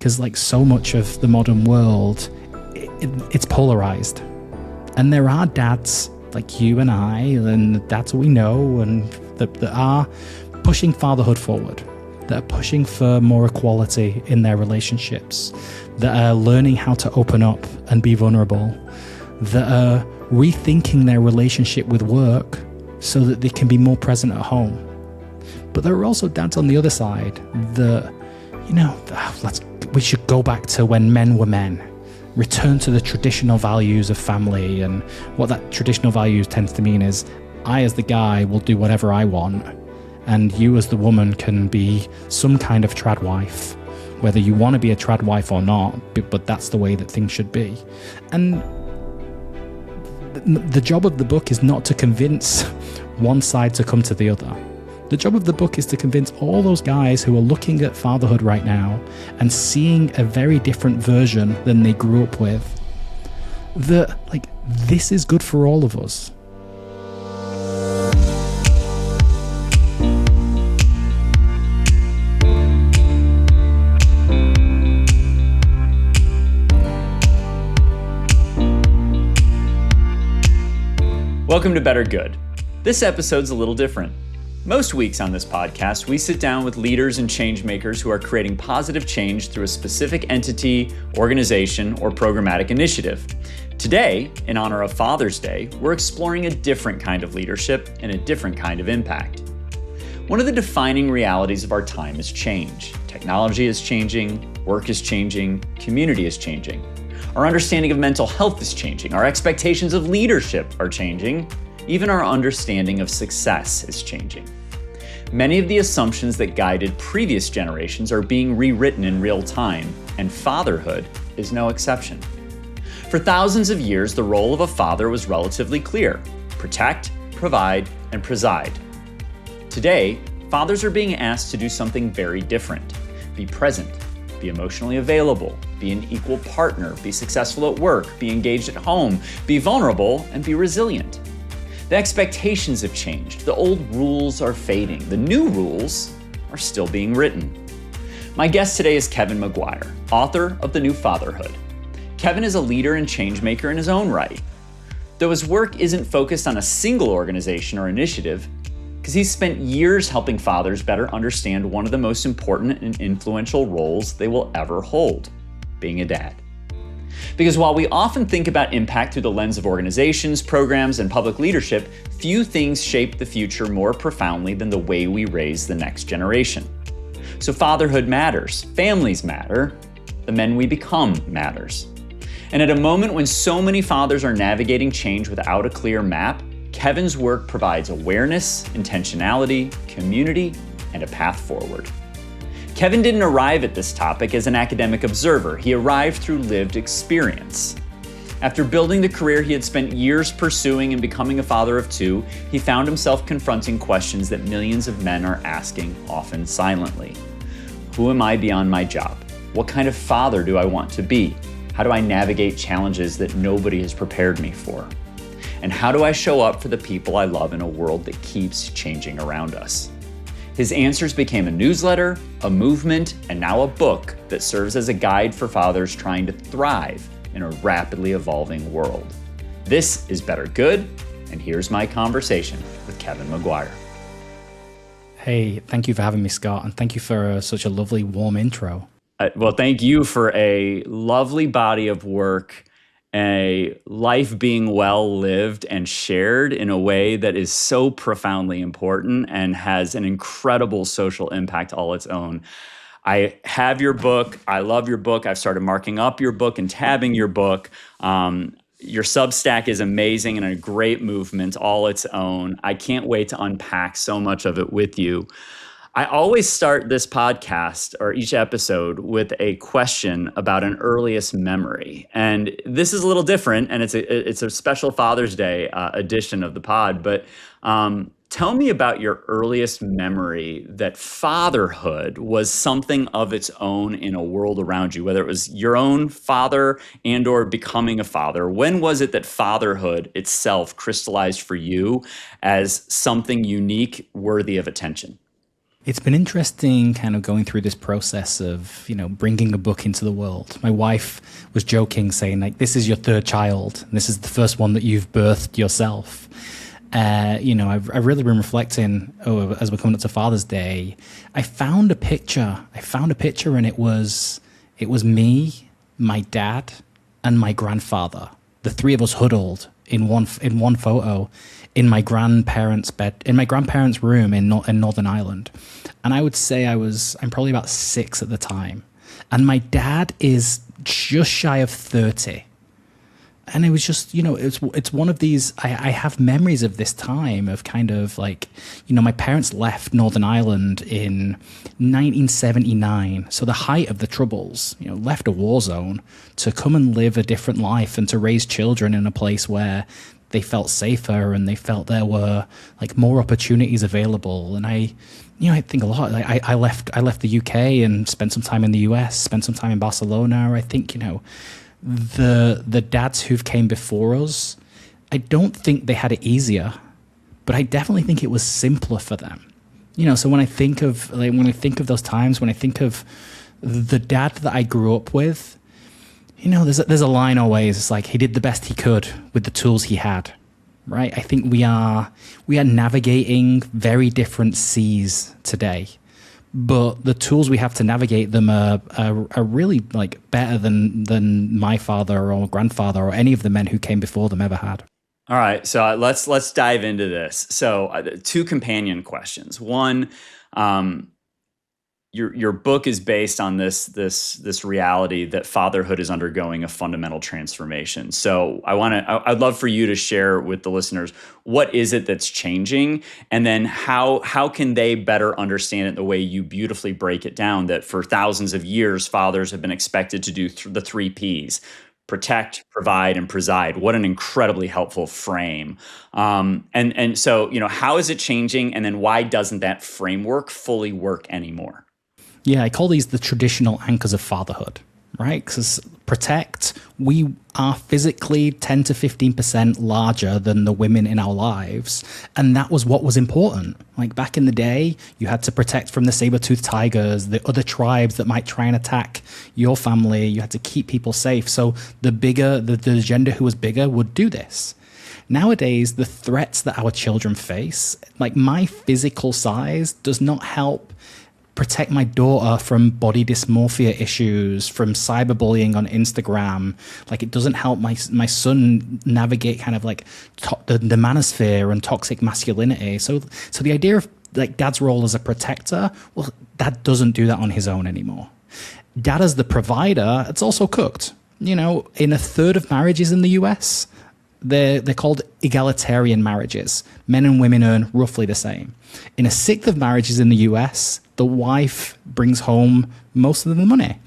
because like so much of the modern world, it's polarized. And there are dads like you and I, and dads we know, and that are pushing fatherhood forward, that are pushing for more equality in their relationships, that are learning how to open up and be vulnerable, that are rethinking their relationship with work so that they can be more present at home. But there are also dads on the other side that, we should go back to when men were men, return to the traditional values of family. And what that traditional values tends to mean is, I as the guy will do whatever I want, and you as the woman can be some kind of trad wife, whether you want to be a trad wife or not, but that's the way that things should be. And the job of the book is not to convince one side to come to the other. The job of the book is to convince all those guys who are looking at fatherhood right now and seeing a very different version than they grew up with, that this is good for all of us. Welcome to Better Good. This episode's a little different. Most weeks on this podcast, we sit down with leaders and change makers who are creating positive change through a specific entity, organization, or programmatic initiative. Today, in honor of Father's Day, we're exploring a different kind of leadership and a different kind of impact. One of the defining realities of our time is change. Technology is changing, work is changing, community is changing. Our understanding of mental health is changing, our expectations of leadership are changing, even our understanding of success is changing. Many of the assumptions that guided previous generations are being rewritten in real time, and fatherhood is no exception. For thousands of years, the role of a father was relatively clear: protect, provide, and preside. Today, fathers are being asked to do something very different: be present, be emotionally available, be an equal partner, be successful at work, be engaged at home, be vulnerable, and be resilient. The expectations have changed. The old rules are fading. The new rules are still being written. My guest today is Kevin Maguire, author of The New Fatherhood. Kevin is a leader and change maker in his own right. Though his work isn't focused on a single organization or initiative, because he's spent years helping fathers better understand one of the most important and influential roles they will ever hold: being a dad. Because while we often think about impact through the lens of organizations, programs, and public leadership, few things shape the future more profoundly than the way we raise the next generation. So fatherhood matters, families matter, the men we become matters. And at a moment when so many fathers are navigating change without a clear map, Kevin's work provides awareness, intentionality, community, and a path forward. Kevin didn't arrive at this topic as an academic observer. He arrived through lived experience. After building the career he had spent years pursuing and becoming a father of two, he found himself confronting questions that millions of men are asking, often silently. Who am I beyond my job? What kind of father do I want to be? How do I navigate challenges that nobody has prepared me for? And how do I show up for the people I love in a world that keeps changing around us? His answers became a newsletter, a movement, and now a book that serves as a guide for fathers trying to thrive in a rapidly evolving world. This is Better Good, and here's my conversation with Kevin Maguire. Hey, thank you for having me, Scott, and thank you for such a lovely, warm intro. Well, thank you for a lovely body of work, a life being well lived and shared in a way that is so profoundly important and has an incredible social impact all its own. I have your book. I love your book. I've started marking up your book and tabbing your book. Your Substack is amazing and a great movement all its own. I can't wait to unpack so much of it with you. I always start this podcast or each episode with a question about an earliest memory. And this is a little different, and it's a special Father's Day edition of the pod. But tell me about your earliest memory that fatherhood was something of its own in a world around you, whether it was your own father and or becoming a father. When was it that fatherhood itself crystallized for you as something unique, worthy of attention? It's been interesting kind of going through this process of, bringing a book into the world. My wife was joking, saying, like, this is your third child. And this is the first one that you've birthed yourself. I've really been reflecting, as we're coming up to Father's Day. I found a picture and it was me, my dad, and my grandfather. The three of us huddled in one photo in my grandparents' room in Northern Ireland. And I would say I'm probably about 6 at the time. And my dad is just shy of 30. And it was just, it's one of these, I have memories of this time of kind of like, my parents left Northern Ireland in 1979. So the height of the Troubles, left a war zone to come and live a different life and to raise children in a place where they felt safer and they felt there were like more opportunities available. And I think a lot, I left the UK and spent some time in the US, spent some time in Barcelona. I think, the dads who've came before us, I don't think they had it easier, but I definitely think it was simpler for them. So when I think of those times, when I think of the dad that I grew up with, there's a line always. It's like he did the best he could with the tools he had, right? I think we are navigating very different seas today. But the tools we have to navigate them are really like better than my father or grandfather or any of the men who came before them ever had. All right, so let's dive into this. So 2 companion questions. One, your book is based on this reality that fatherhood is undergoing a fundamental transformation. So I'd love for you to share with the listeners, what is it that's changing? And then how can they better understand it the way you beautifully break it down, that for thousands of years, fathers have been expected to do the 3 Ps: protect, provide, and preside. What an incredibly helpful frame. And so, how is it changing? And then why doesn't that framework fully work anymore? Yeah, I call these the traditional anchors of fatherhood, right? Because protect, we are physically 10 to 15% larger than the women in our lives. And that was what was important. Like back in the day, you had to protect from the saber-toothed tigers, the other tribes that might try and attack your family. You had to keep people safe. So the gender who was bigger would do this. Nowadays, the threats that our children face, like my physical size does not help protect my daughter from body dysmorphia issues, from cyberbullying on Instagram. Like it doesn't help my son navigate kind of like the manosphere and toxic masculinity. So the idea of like dad's role as a protector, well, dad doesn't do that on his own anymore. Dad as the provider, it's also cooked. In a third of marriages in the US, they're called egalitarian marriages. Men and women earn roughly the same. In a sixth of marriages in the US, the wife brings home most of the money,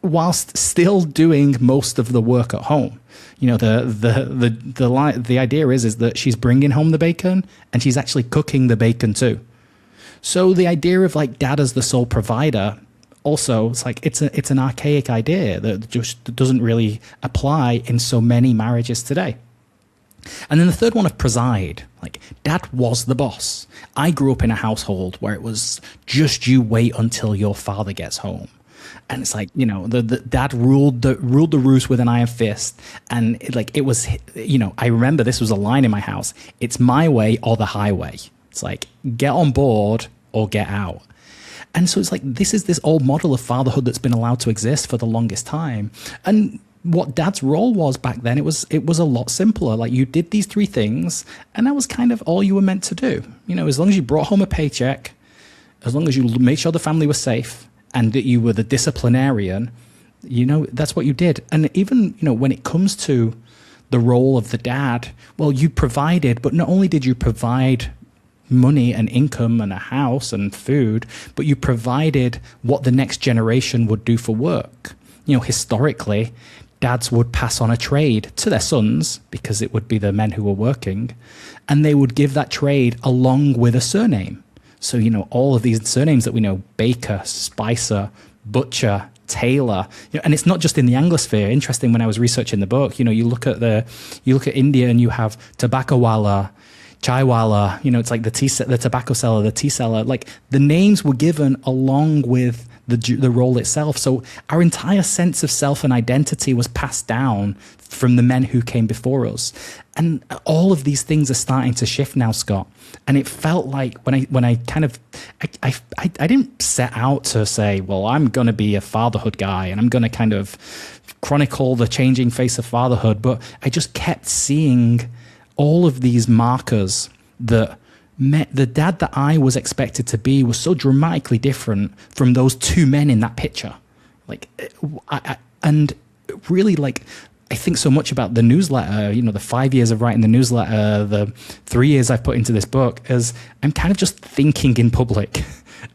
whilst still doing most of the work at home. The idea is that she's bringing home the bacon and she's actually cooking the bacon too. So the idea of like dad as the sole provider, also it's like it's an archaic idea that just doesn't really apply in so many marriages today. And then the third one of preside, like dad was the boss. I grew up in a household where it was just you wait until your father gets home. And it's like, the dad ruled the roost with an iron fist. And it was, I remember this was a line in my house. It's my way or the highway. It's like, get on board or get out. And so it's like, this is this old model of fatherhood that's been allowed to exist for the longest time. And what dad's role was back then, it was a lot simpler. Like you did these 3 things and that was kind of all you were meant to do. As long as you brought home a paycheck, as long as you made sure the family was safe and that you were the disciplinarian, that's what you did. And even, when it comes to the role of the dad, well, you provided, but not only did you provide money and income and a house and food, but you provided what the next generation would do for work. Historically, dads would pass on a trade to their sons because it would be the men who were working, and they would give that trade along with a surname. So, all of these surnames that we know, Baker, Spicer, Butcher, Taylor, and it's not just in the Anglosphere. Interesting, when I was researching the book, you look at India and you have Tobaccowala, chaiwala, it's like the tobacco seller, the tea seller. Like the names were given along with the role itself. So our entire sense of self and identity was passed down from the men who came before us. And all of these things are starting to shift now, Scott. And it felt like when I didn't set out to say, well, I'm going to be a fatherhood guy and I'm going to kind of chronicle the changing face of fatherhood. But I just kept seeing all of these markers that the dad that I was expected to be was so dramatically different from those two men in that picture. Like, and really, like, I think so much about the newsletter, the 5 years of writing the newsletter, the 3 years I've put into this book, as I'm kind of just thinking in public.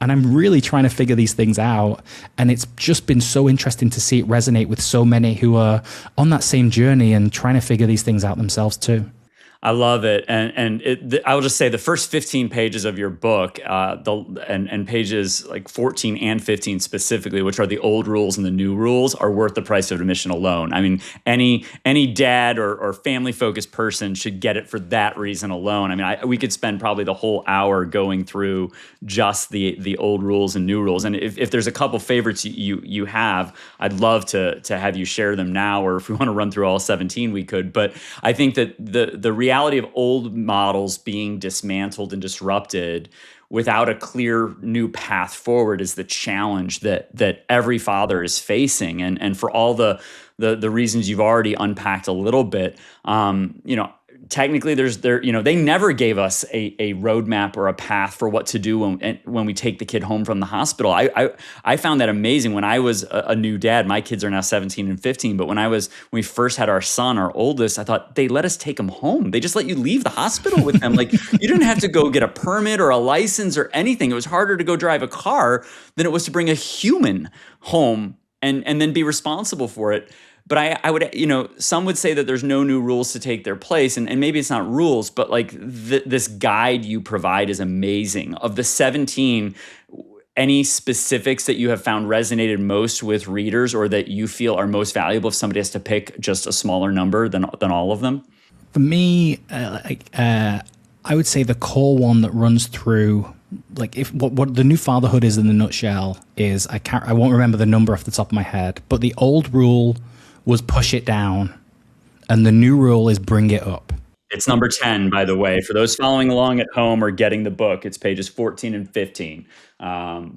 And I'm really trying to figure these things out. And it's just been so interesting to see it resonate with so many who are on that same journey and trying to figure these things out themselves too. I love it, and I will just say the first 15 pages of your book, and pages like 14 and 15 specifically, which are the old rules and the new rules, are worth the price of admission alone. I mean, any dad or family focused person should get it for that reason alone. I mean, we could spend probably the whole hour going through just the old rules and new rules. And if there's a couple favorites you have, I'd love to have you share them now, or if we want to run through all 17, we could. But I think that the reality of old models being dismantled and disrupted without a clear new path forward is the challenge that every father is facing. And for all the reasons you've already unpacked a little bit, technically they never gave us a roadmap or a path for what to do when we take the kid home from the hospital. I found that amazing when I was a new dad. My kids are now 17 and 15, but when we first had our son, our oldest, I thought they let us take him home. They just let you leave the hospital with them. Like, you didn't have to go get a permit or a license or anything. It was harder to go drive a car than it was to bring a human home and then be responsible for it. But I would, some would say that there's no new rules to take their place, and maybe it's not rules, but like this guide you provide is amazing. Of the 17, any specifics that you have found resonated most with readers, or that you feel are most valuable if somebody has to pick just a smaller number than all of them? For me, I would say the core one that runs through, like, if what the new fatherhood is in the nutshell is, I won't remember the number off the top of my head, but the old rule was push it down, and the new rule is bring it up. It's number 10, by the way. For those following along at home or getting the book, it's pages 14 and 15.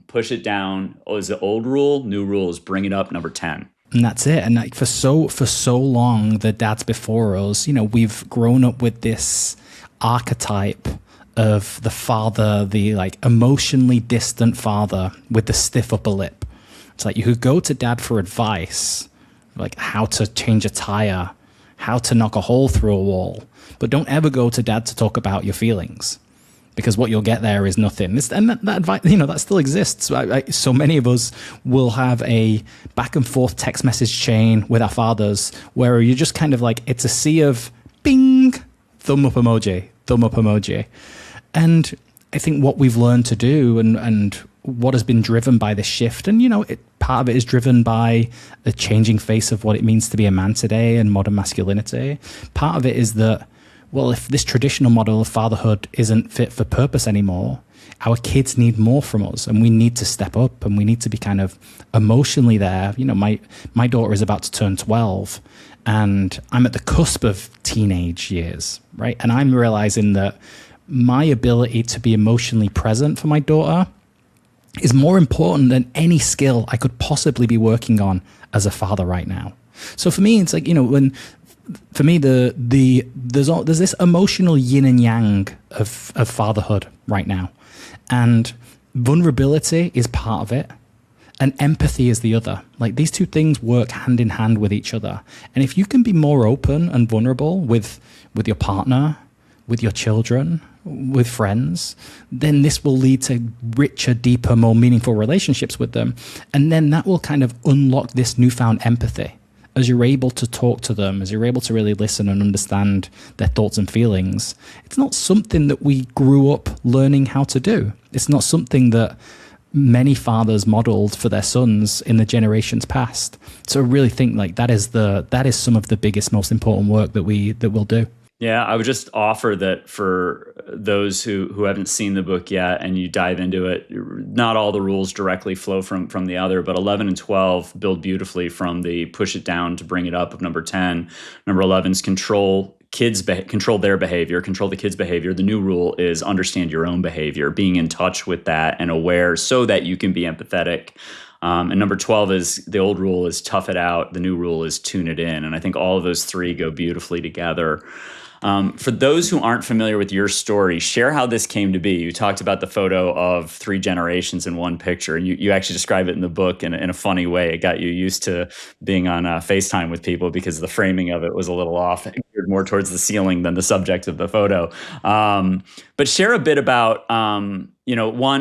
Push it down is the old rule. New rule is bring it up, number 10. And that's it. And like for so long, the dads before us, we've grown up with this archetype of the father, the like emotionally distant father with the stiff upper lip. It's like you could go to dad for advice, like how to change a tire, how to knock a hole through a wall, but don't ever go to dad to talk about your feelings, because what you'll get there is nothing. And that advice, that still exists. So many of us will have a back and forth text message chain with our fathers where you're just kind of like, it's a sea of bing, thumb up emoji. And I think what we've learned to do and what has been driven by this shift, and part of it is driven by the changing face of what it means to be a man today and modern masculinity. Part of it is that, well, if this traditional model of fatherhood isn't fit for purpose anymore, our kids need more from us, and we need to step up, and we need to be kind of emotionally there. My daughter is about to turn 12, and I'm at the cusp of teenage years, right? And I'm realizing that my ability to be emotionally present for my daughter is more important than any skill I could possibly be working on as a father right now. So for me, it's like, for me, there's this emotional yin and yang of fatherhood right now, and vulnerability is part of it, and empathy is the other. Like, these two things work hand in hand with each other. And if you can be more open and vulnerable with your partner, with your children, with friends, then this will lead to richer, deeper, more meaningful relationships with them. And then that will kind of unlock this newfound empathy as you're able to talk to them, as you're able to really listen and understand their thoughts and feelings. It's not something that we grew up learning how to do. It's not something that many fathers modeled for their sons in the generations past. So I really think like that is some of the biggest, most important work that we'll do. Yeah, I would just offer that for those who haven't seen the book yet and you dive into it, not all the rules directly flow from the other, but 11 and 12 build beautifully from the push it down to bring it up of number 10. Number 11's control their behavior, control the kids' behavior. The new rule is understand your own behavior, being in touch with that and aware so that you can be empathetic. And number 12 is the old rule is tough it out. The new rule is tune it in. And I think all of those three go beautifully together. For those who aren't familiar with your story, share how this came to be. You talked about the photo of 3 generations in one picture, and you actually describe it in the book in a funny way. It got you used to being on FaceTime with people because the framing of it was a little off, geared more towards the ceiling than the subject of the photo. But share a bit about,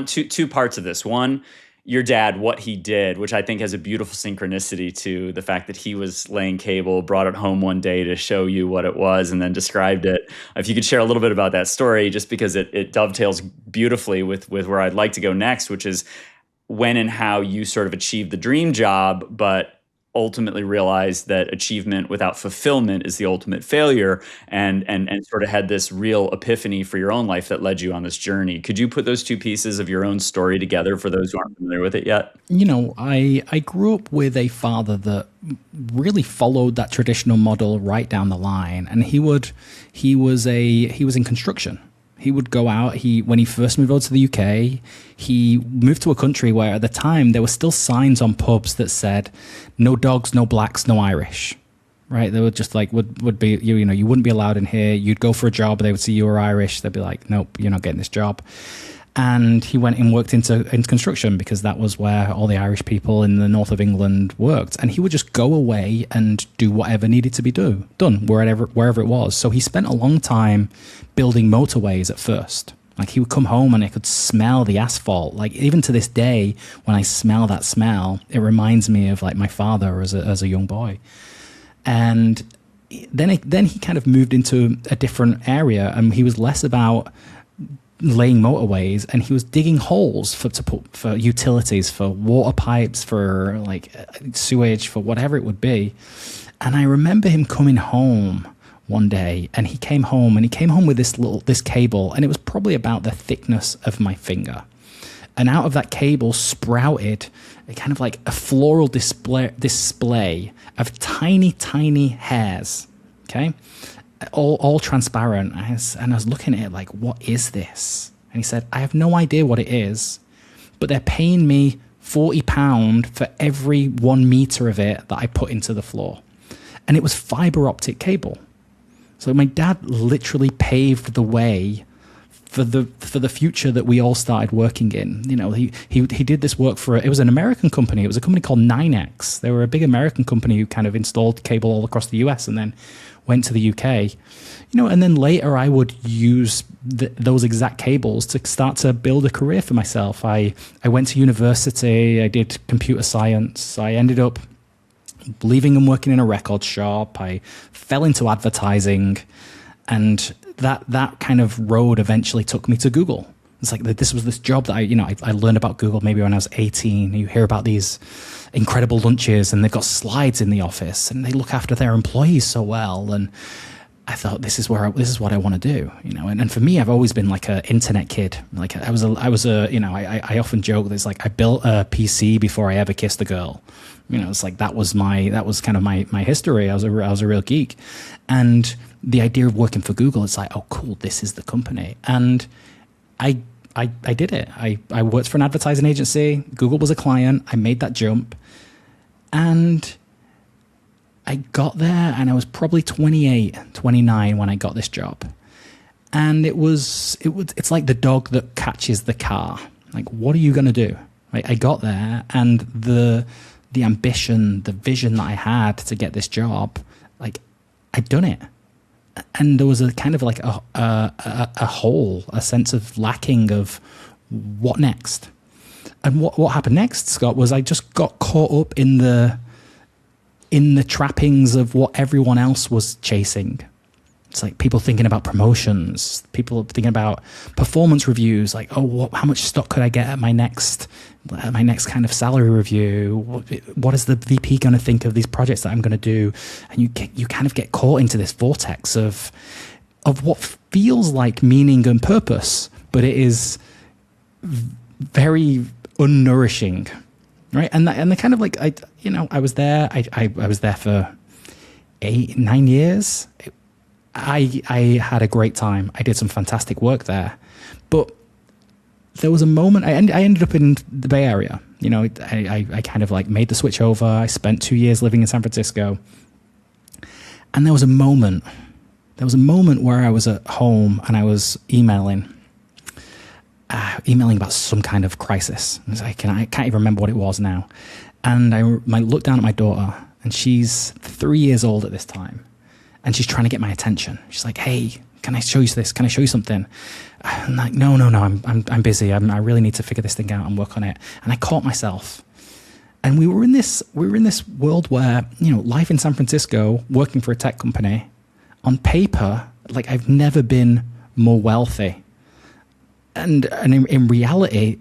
two parts of this. One, your dad, what he did, which I think has a beautiful synchronicity to the fact that he was laying cable, brought it home one day to show you what it was, and then described it. If you could share a little bit about that story, just because it dovetails beautifully with where I'd like to go next, which is when and how you sort of achieved the dream job, but ultimately realized that achievement without fulfillment is the ultimate failure, and sort of had this real epiphany for your own life that led you on this journey. Could you put those two pieces of your own story together for those who aren't familiar with it yet? I grew up with a father that really followed that traditional model right down the line, and he was in construction. He would go out. When he first moved over to the UK, he moved to a country where at the time there were still signs on pubs that said, "No dogs, no blacks, no Irish." Right? They would just like would be you wouldn't be allowed in here. You'd go for a job, they would see you were Irish. They'd be like, "Nope, you're not getting this job." And he went and worked into construction because that was where all the Irish people in the north of England worked. And he would just go away and do whatever needed to be done wherever it was. So he spent a long time building motorways at first. Like he would come home and I could smell the asphalt. Like even to this day, when I smell that smell, it reminds me of like my father as a young boy. And then he kind of moved into a different area, and he was less about laying motorways, and he was digging holes for utilities, for water pipes, for like sewage, for whatever it would be. And I remember him coming home one day, and he came home with this cable, and it was probably about the thickness of my finger. And out of that cable sprouted a kind of like a floral display of tiny hairs. Okay. All transparent. And I was looking at it like, what is this? And he said, I have no idea what it is, but they're paying me £40 for every 1 meter of it that I put into the floor. And it was fiber optic cable. So my dad literally paved the way for the future that we all started working in. He did this work it was an American company. It was a company called 9X. They were a big American company who kind of installed cable all across the US and then went to the UK. And then later I would use those exact cables to start to build a career for myself. I went to university. I did computer science. I ended up leaving and working in a record shop. I fell into advertising, and that kind of road eventually took me to Google. It's like this was this job that I learned about Google maybe when I was 18. You hear about these incredible lunches, and they've got slides in the office, and they look after their employees so well. And I thought, this is what I want to do, And for me, I've always been like an internet kid. Like I often joke that it's like I built a PC before I ever kissed a girl. It's like that was kind of my history. I was a real geek, and the idea of working for Google, it's like, oh, cool, this is the company. And I did it. I worked for an advertising agency. Google was a client. I made that jump, and I got there, and I was probably 28, 29 when I got this job. And it's like the dog that catches the car. Like, what are you going to do? Right? I got there, and the ambition, the vision that I had to get this job, like I'd done it. And there was a kind of like a hole, a sense of lacking of what next. And what happened next, Scott, was I just got caught up in the trappings of what everyone else was chasing. It's like people thinking about promotions, people thinking about performance reviews, like, oh, how much stock could I get at my next kind of salary review? What is the VP going to think of these projects that I'm going to do? And you kind of get caught into this vortex of of what feels like meaning and purpose, but it is very unnourishing, right? And the kind of like, I was there. I was there for 8-9 years. I had a great time. I did some fantastic work there, but there was a moment. I ended up in the Bay Area. I kind of like made the switch over. I spent 2 years living in San Francisco, and there was a moment. There was a moment where I was at home and I was emailing about some kind of crisis. I can't even remember what it was now. And I looked down at my daughter, and she's 3 years old at this time, and she's trying to get my attention. She's like, "Hey, can I show you this? Can I show you something?" I'm like, no, I'm busy. I really need to figure this thing out and work on it. And I caught myself. And we were in this world where, life in San Francisco, working for a tech company, on paper, like I've never been more wealthy. And in reality,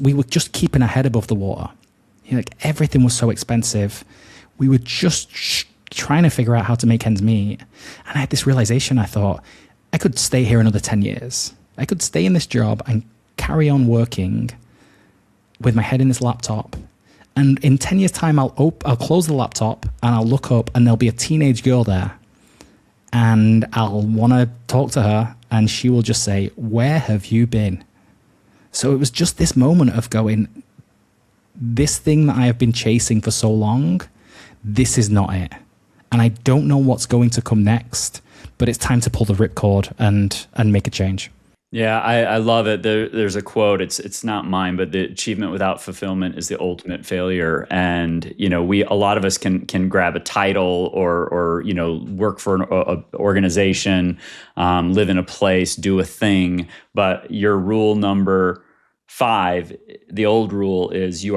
we were just keeping our head above the water. Like everything was so expensive. We were just trying to figure out how to make ends meet. And I had this realization. I thought, I could stay here another 10 years. I could stay in this job and carry on working with my head in this laptop. And in 10 years' time, I'll close the laptop and I'll look up and there'll be a teenage girl there. And I'll want to talk to her and she will just say, "Where have you been?" So it was just this moment of going, this thing that I have been chasing for so long, this is not it. And I don't know what's going to come next, but it's time to pull the ripcord and make a change. Yeah, I love it. There's a quote. It's not mine, but the achievement without fulfillment is the ultimate failure. And a lot of us can grab a title or work for an organization, live in a place, do a thing. But your rule number 5, the old rule is you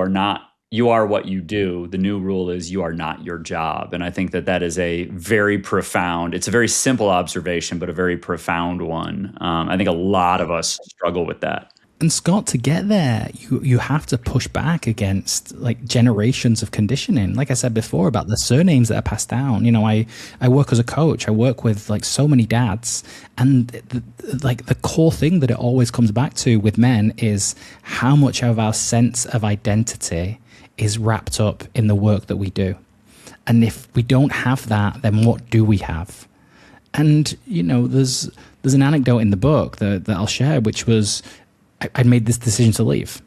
are what you do. The new rule is you are not your job. And I think that is a very profound, it's a very simple observation, but a very profound one. I think a lot of us struggle with that. And Scott, to get there, you have to push back against like generations of conditioning. Like I said before about the surnames that are passed down. I work as a coach. I work with like so many dads, and the core thing that it always comes back to with men is how much of our sense of identity is wrapped up in the work that we do. And if we don't have that, then what do we have? And, there's an anecdote in the book that I'll share, which was I made this decision to leave.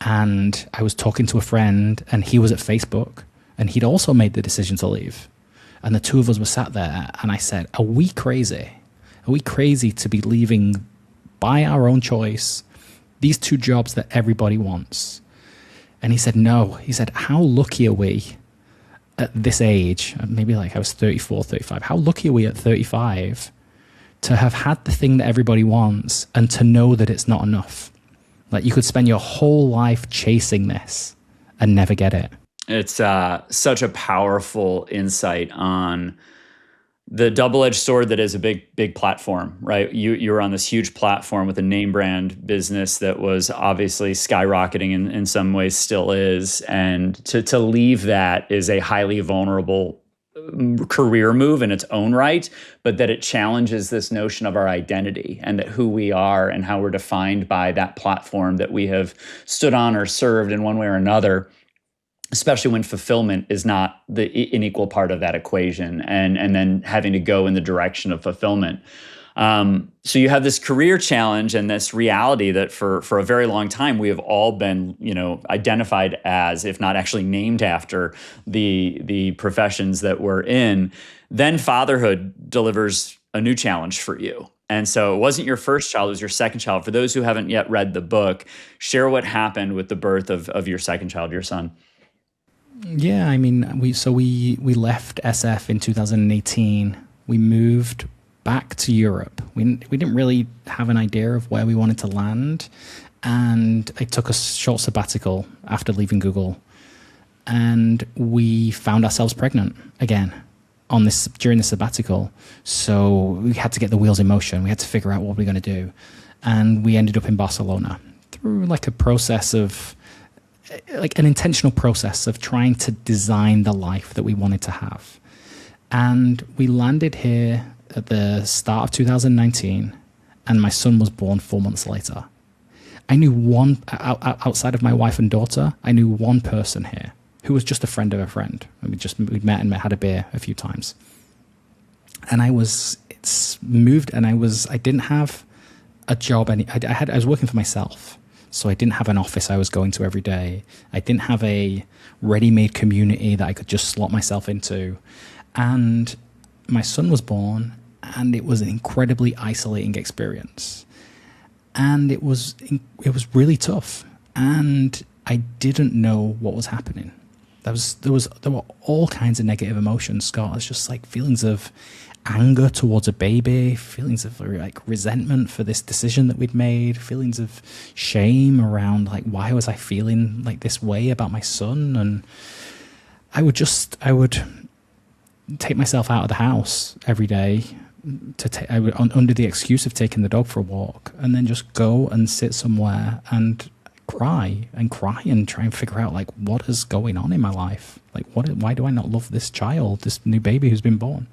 And I was talking to a friend and he was at Facebook and he'd also made the decision to leave. And the two of us were sat there and I said, are we crazy? Are we crazy to be leaving by our own choice these two jobs that everybody wants? And he said, no. He said, how lucky are we at this age? Maybe like I was 34, 35. How lucky are we at 35 to have had the thing that everybody wants and to know that it's not enough? Like you could spend your whole life chasing this and never get it. It's such a powerful insight on the double-edged sword that is a big platform, right? You were on this huge platform with a name brand business that was obviously skyrocketing in some ways still is. And to leave that is a highly vulnerable career move in its own right, but that it challenges this notion of our identity and that who we are and how we're defined by that platform that we have stood on or served in one way or another, especially when fulfillment is not an equal part of that equation and then having to go in the direction of fulfillment. So you have this career challenge and this reality that for a very long time, we have all been, identified as, if not actually named after the professions that we're in. Then fatherhood delivers a new challenge for you. And so it wasn't your first child, it was your second child. For those who haven't yet read the book, share what happened with the birth of your second child, your son. Yeah, I mean, we left SF in 2018. We moved back to Europe. We didn't really have an idea of where we wanted to land, and I took a short sabbatical after leaving Google, and we found ourselves pregnant again during the sabbatical. So we had to get the wheels in motion. We had to figure out what we were going to do, and we ended up in Barcelona through like a process of like an intentional process of trying to design the life that we wanted to have. And we landed here at the start of 2019, and my son was born 4 months later. I knew one, outside of my wife and daughter, I knew one person here who was just a friend of a friend. We'd met and had a beer a few times. And it's moved, and I didn't have a job. I was working for myself. So I didn't have an office I was going to every day. I didn't have a ready-made community that I could just slot myself into. And my son was born, and it was an incredibly isolating experience. And it was really tough. And I didn't know what was happening. There were all kinds of negative emotions, Scott. It's just like feelings of anger towards a baby, feelings of like resentment for this decision that we'd made, feelings of shame around like, why was I feeling like this way about my son? And I would take myself out of the house every day under the excuse of taking the dog for a walk, and then just go and sit somewhere and cry and try and figure out like what is going on in my life. Like why do I not love this child, this new baby who's been born?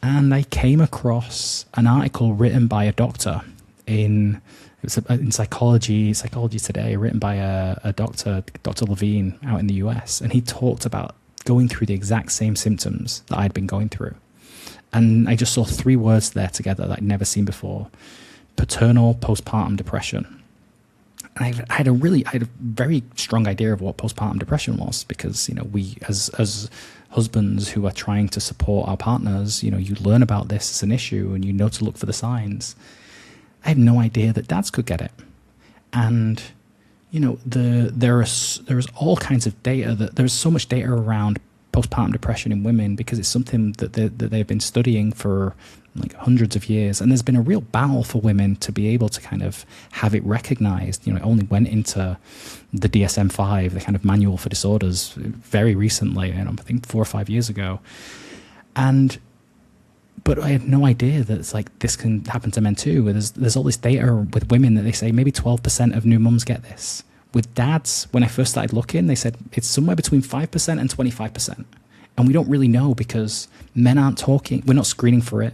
And I came across an article written by a doctor in Psychology Today, written by a doctor, Dr. Levine, out in the US. And he talked about going through the exact same symptoms that I'd been going through. And I just saw 3 words there together that I'd never seen before: paternal postpartum depression. And I had a very strong idea of what postpartum depression was, because, we as husbands who are trying to support our partners, you learn about this as an issue and you know to look for the signs. I had no idea that dads could get it. And, there is all kinds of data there's so much data around postpartum depression in women, because it's something that they've been studying for like hundreds of years. And there's been a real battle for women to be able to kind of have it recognized. It only went into the DSM-5, the kind of manual for disorders, very recently, I think 4 or 5 years ago. But I had no idea that it's like this can happen to men too. There's all this data with women that they say maybe 12% of new mums get this. With dads, when I first started looking, they said it's somewhere between 5% and 25%. And we don't really know, because men aren't talking. We're not screening for it.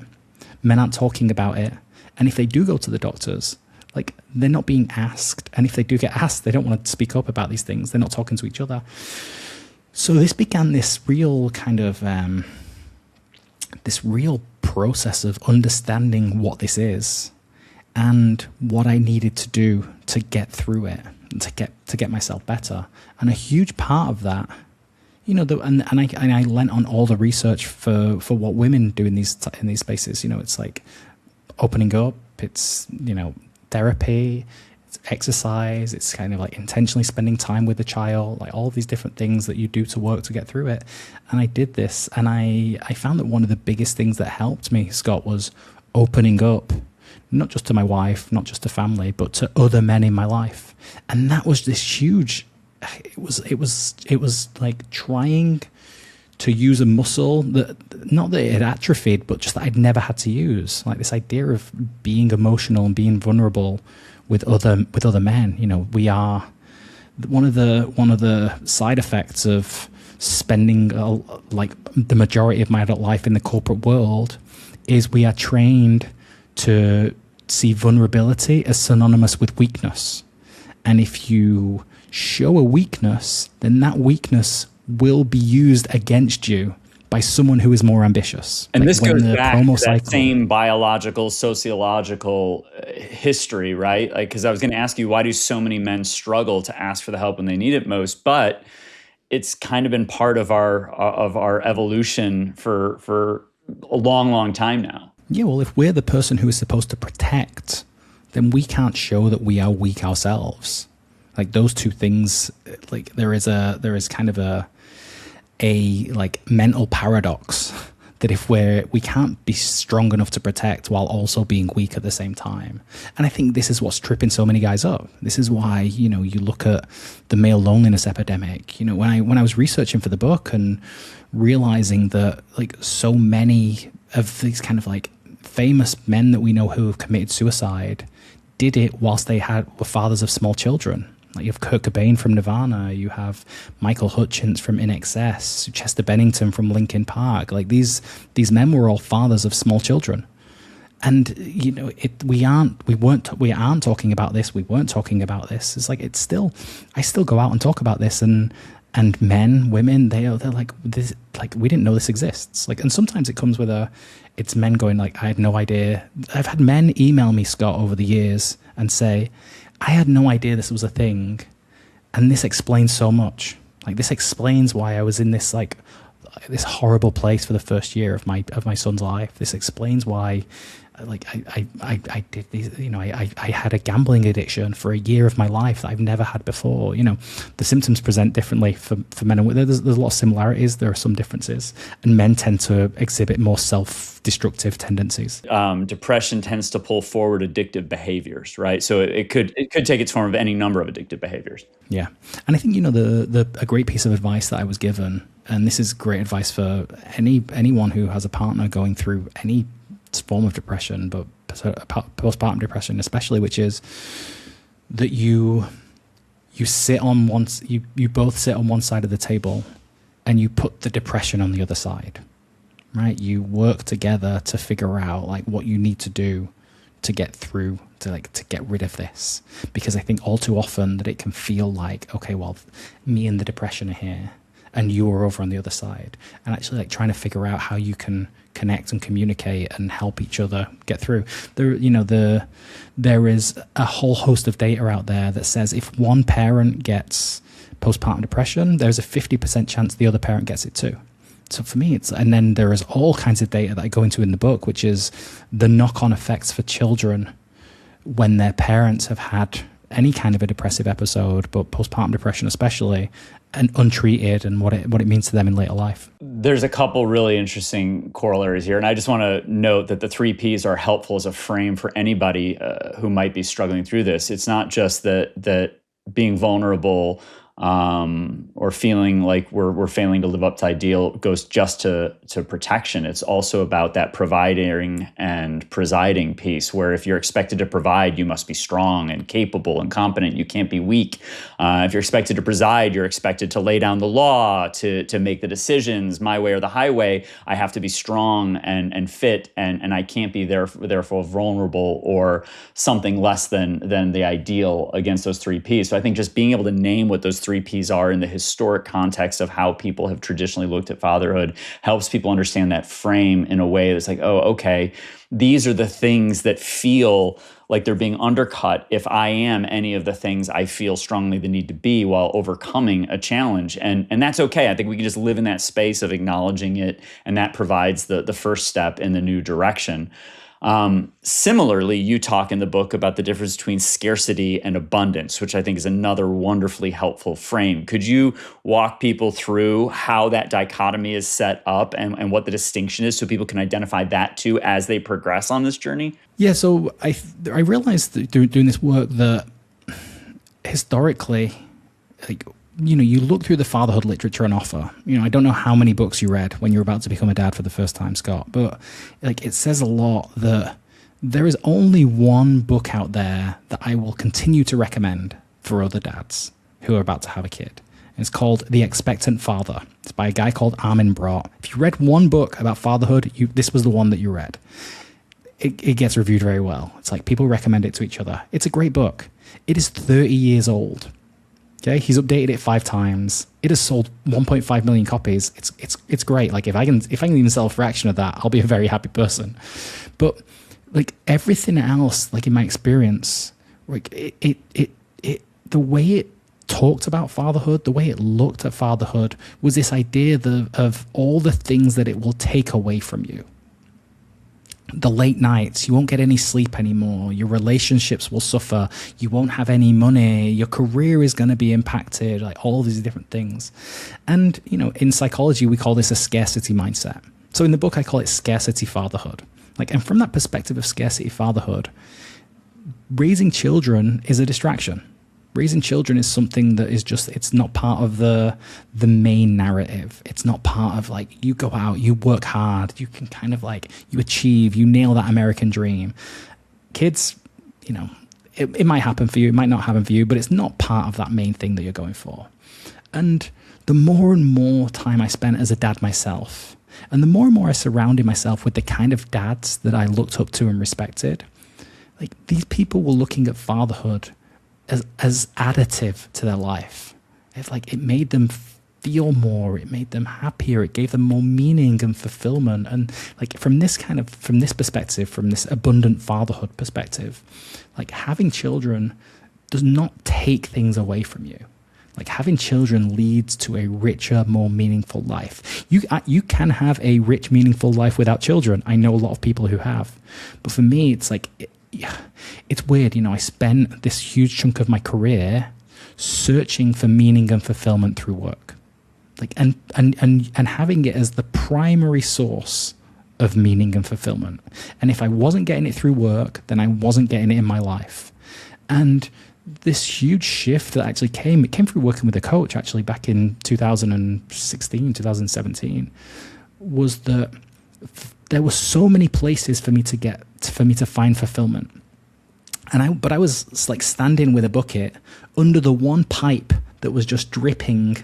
Men aren't talking about it. And if they do go to the doctors, like, they're not being asked. And if they do get asked, they don't want to speak up about these things. They're not talking to each other. So this began this real kind of, this real process of understanding what this is and what I needed to do to get through it, and to get myself better. And a huge part of that, and I lent on all the research for what women do in these spaces. It's like opening up, it's therapy, it's exercise, it's kind of like intentionally spending time with the child, like all these different things that you do to work to get through it. And I did this, and I found that one of the biggest things that helped me, Scott, was opening up, not just to my wife, not just to family, but to other men in my life. And that was this huge, it was like trying to use a muscle that, not that it had atrophied, but just that I'd never had to use. Like this idea of being emotional and being vulnerable with other men. We are one of the side effects of spending like the majority of my adult life in the corporate world is we are trained to see vulnerability as synonymous with weakness. And if you show a weakness, then that weakness will be used against you by someone who is more ambitious. And like this goes back to that same biological, sociological history, right? Like, because I was going to ask you, why do so many men struggle to ask for the help when they need it most? But it's kind of been part of our evolution for a long, long time now. Yeah, well, if we're the person who is supposed to protect, then we can't show that we are weak ourselves. Like those two things, like there is kind of a like mental paradox that if we can't be strong enough to protect while also being weak at the same time. And I think this is what's tripping so many guys up. This is why, you look at the male loneliness epidemic. When I was researching for the book and realizing that like so many of these kind of like famous men that we know who have committed suicide did it whilst they were fathers of small children. Like you have Kurt Cobain from Nirvana, you have Michael Hutchence from INXS, Chester Bennington from Linkin Park. Like these men were all fathers of small children. And we aren't talking about this. We weren't talking about this. It's like I still go out and talk about this, and men, women, they're like this. Like we didn't know this exists. Like, and sometimes it comes with it's men going like, I had no idea. I've had men email me, Scott, over the years and say, I had no idea this was a thing, and this explains so much. Like this explains why I was in this this horrible place for the first year of my son's life. This explains why, like I did these. I had a gambling addiction for a year of my life that I've never had before. The symptoms present differently for men and women. There's a lot of similarities. There are some differences, and men tend to exhibit more self-destructive tendencies. Depression tends to pull forward addictive behaviors, right? So it could take its form of any number of addictive behaviors. Yeah, and I think a great piece of advice that I was given, and this is great advice for anyone who has a partner going through any form of depression, but postpartum depression especially, which is that you both sit on one side of the table and you put the depression on the other side, right? You work together to figure out like what you need to do to get through, to get rid of this, because I think all too often that it can feel like, okay, well, me and the depression are here and you are over on the other side, and actually like trying to figure out how you can connect and communicate and help each other get through. There is a whole host of data out there that says if one parent gets postpartum depression, there's a 50% chance the other parent gets it too. So for me, and then there is all kinds of data that I go into in the book, which is the knock-on effects for children when their parents have had any kind of a depressive episode, but postpartum depression especially, and untreated, and what it means to them in later life. There's a couple really interesting corollaries here, and I just want to note that the 3 Ps are helpful as a frame for anybody who might be struggling through this. It's not just that being vulnerable or feeling like we're failing to live up to ideal goes just to protection. It's also about that providing and presiding piece, where if you're expected to provide, you must be strong and capable and competent. You can't be weak. If you're expected to preside, you're expected to lay down the law, to make the decisions, my way or the highway. I have to be strong and fit, and I can't be therefore vulnerable or something less than the ideal against those 3 Ps. So I think just being able to name what those 3 Ps are in the historic context of how people have traditionally looked at fatherhood helps people understand that frame in a way that's like, oh, okay, these are the things that feel like they're being undercut if I am any of the things I feel strongly the need to be while overcoming a challenge. And that's okay. I think we can just live in that space of acknowledging it, and that provides the first step in the new direction. Similarly, you talk in the book about the difference between scarcity and abundance, which I think is another wonderfully helpful frame. Could you walk people through how that dichotomy is set up and what the distinction is so people can identify that too as they progress on this journey? Yeah, so I realized that doing this work that historically, like, you look through the fatherhood literature on offer. I don't know how many books you read when you're about to become a dad for the first time, Scott, but like it says a lot that there is only one book out there that I will continue to recommend for other dads who are about to have a kid. It's called The Expectant Father. It's by a guy called Armin Brott. If you read one book about fatherhood, this was the one that you read. It gets reviewed very well. It's like people recommend it to each other. It's a great book. It is 30 years old. Okay, he's updated it 5 times. It has sold 1.5 million copies. It's great. Like if I can even sell a fraction of that, I'll be a very happy person. But like everything else, like in my experience, like the way it talked about fatherhood, the way it looked at fatherhood was this idea of all the things that it will take away from you. The late nights, you won't get any sleep anymore. Your relationships will suffer. You won't have any money. Your career is going to be impacted, like all these different things. And, in psychology, we call this a scarcity mindset. So in the book, I call it scarcity fatherhood. And from that perspective of scarcity fatherhood, raising children is a distraction. Raising children is something that is just, it's not part of the main narrative. It's not part of you go out, you work hard, you can kind of you achieve, you nail that American dream. Kids, it might happen for you, it might not happen for you, but it's not part of that main thing that you're going for. And the more and more time I spent as a dad myself, and the more and more I surrounded myself with the kind of dads that I looked up to and respected, like these people were looking at fatherhood as additive to their life. It's like it made them feel more, it made them happier, it gave them more meaning and fulfillment. And like from this perspective, from this abundant fatherhood perspective, like having children does not take things away from you. Like having children leads to a richer, more meaningful life. You can have a rich, meaningful life without children. I know a lot of people who have, but for me, it's like it's weird. I spent this huge chunk of my career searching for meaning and fulfillment through work, like and having it as the primary source of meaning and fulfillment. And if I wasn't getting it through work, then I wasn't getting it in my life. And this huge shift that actually came through working with a coach actually back in 2016, 2017, was that there were so many places for me to find fulfillment. But I was like standing with a bucket under the one pipe that was just dripping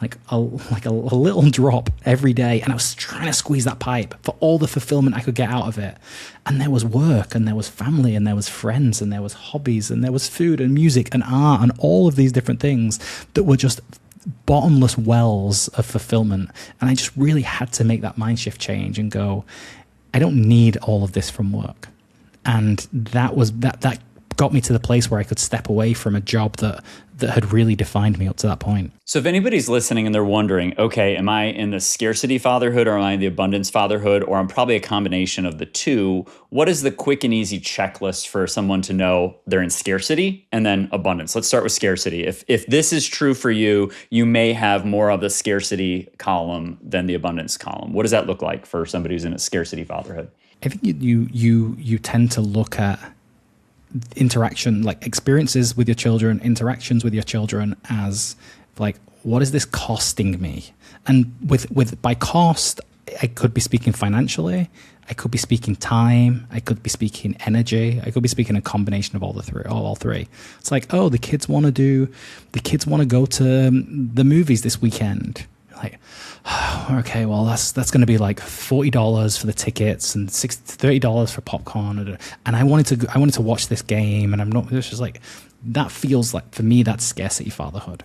like a little drop every day, and I was trying to squeeze that pipe for all the fulfillment I could get out of it. And there was work, and there was family, and there was friends, and there was hobbies, and there was food and music and art and all of these different things that were just bottomless wells of fulfillment. And I just really had to make that mind shift change and go, I don't need all of this from work. And that got me to the place where I could step away from a job that had really defined me up to that point. So if anybody's listening and they're wondering, okay, am I in the scarcity fatherhood or am I in the abundance fatherhood, or I'm probably a combination of the two, what is the quick and easy checklist for someone to know they're in scarcity and then abundance? Let's start with scarcity. If this is true for you, you may have more of the scarcity column than the abundance column. What does that look like for somebody who's in a scarcity fatherhood? I think you tend to look at interaction, like experiences with your children, interactions with your children, as like, what is this costing me? And with by cost, I could be speaking financially, I could be speaking time, I could be speaking energy, I could be speaking a combination of all three. It's like, oh, the kids want to go to the movies this weekend. Like, okay, well that's going to be like $40 for the tickets and $30 for popcorn, and I wanted to watch this game, and I'm not. It's just like, that feels like, for me, that's scarcity fatherhood.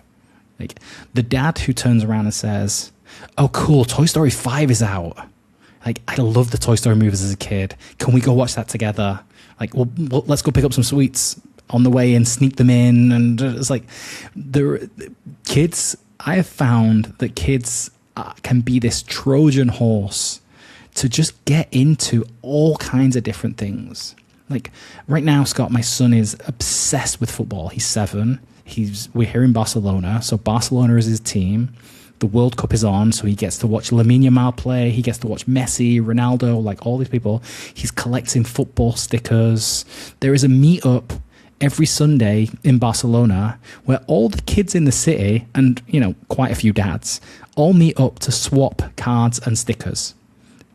Like the dad who turns around and says, "Oh, cool, Toy Story 5 is out. Like, I love the Toy Story movies as a kid. Can we go watch that together? Like, well, let's go pick up some sweets on the way and sneak them in." And it's like, the kids. I have found that kids can be this Trojan horse to just get into all kinds of different things. Like right now, Scott, my son is obsessed with football. He's 7. We're here in Barcelona, so Barcelona is his team. The World Cup is on, so he gets to watch Lamine Yamal play. He gets to watch Messi, Ronaldo, like all these people. He's collecting football stickers. There is a meetup every Sunday in Barcelona where all the kids in the city, and quite a few dads, all meet up to swap cards and stickers.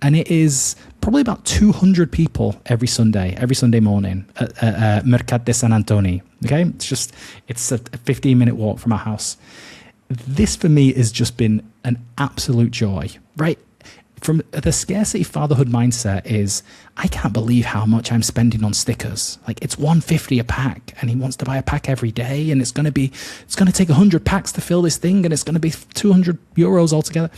And it is probably about 200 people every Sunday morning at Mercat de Sant Antoni. Okay, it's a 15-minute walk from our house. This for me has just been an absolute joy, right? From the scarcity fatherhood mindset is, I can't believe how much I'm spending on stickers. Like, it's $150 a pack, and he wants to buy a pack every day, and it's going to take 100 packs to fill this thing, and it's going to be €200 altogether.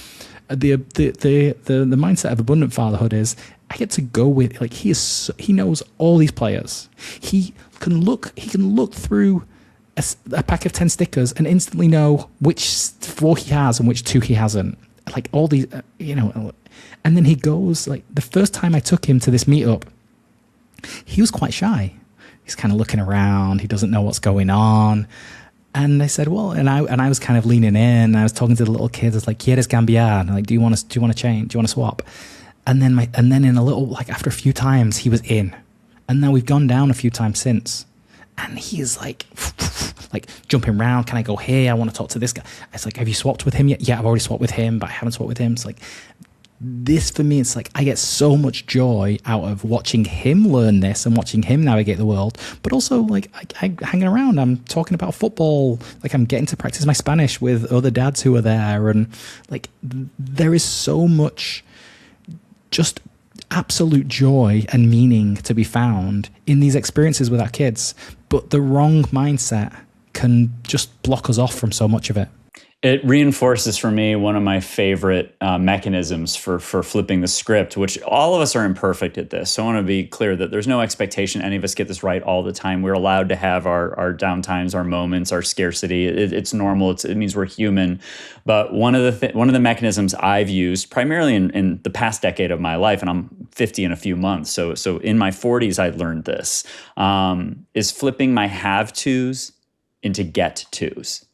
The mindset of abundant fatherhood is, I get to go with, like, he knows all these players. He can look through a pack of 10 stickers and instantly know which 4 he has and which 2 he hasn't. Like all these, and then he goes, like, the first time I took him to this meetup, he was quite shy. He's kind of looking around. He doesn't know what's going on. And I said, well, and I was kind of leaning in. I was talking to the little kids. I was like, "Quieres cambiar? Like, do you want to change? Do you want to swap?" And then in a little, like, after a few times, he was in. And now we've gone down a few times since. And he is like jumping around. Can I go here? I want to talk to this guy. It's like, have you swapped with him yet? Yeah, I've already swapped with him, but I haven't swapped with him. It's like, this for me, it's like I get so much joy out of watching him learn this and watching him navigate the world, but also like I hanging around, I'm talking about football, like I'm getting to practice my Spanish with other dads who are there, and like there is so much just absolute joy and meaning to be found in these experiences with our kids, but the wrong mindset can just block us off from so much of it. It reinforces for me one of my favorite mechanisms for flipping the script, which all of us are imperfect at this. So I want to be clear that there's no expectation any of us get this right all the time. We're allowed to have our downtimes, our moments, our scarcity. It's normal. It means we're human. But one of the mechanisms I've used primarily in the past decade of my life, and I'm 50 in a few months. So in my 40s, I learned this, is flipping my have tos into get tos.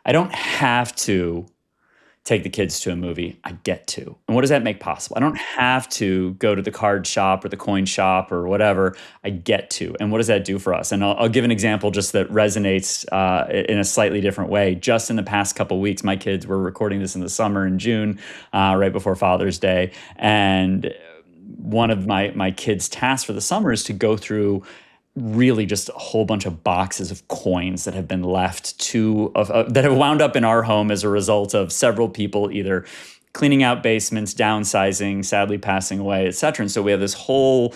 I don't have to take the kids to a movie. I get to. And what does that make possible? I don't have to go to the card shop or the coin shop or whatever. I get to. And what does that do for us? And I'll give an example just that resonates in a slightly different way. Just in the past couple of weeks, my kids were recording this in the summer in June, right before Father's Day. And one of my kids' tasks for the summer is to go through really just a whole bunch of boxes of coins that have been left that have wound up in our home as a result of several people either cleaning out basements, downsizing, sadly passing away, et cetera. And so we have this whole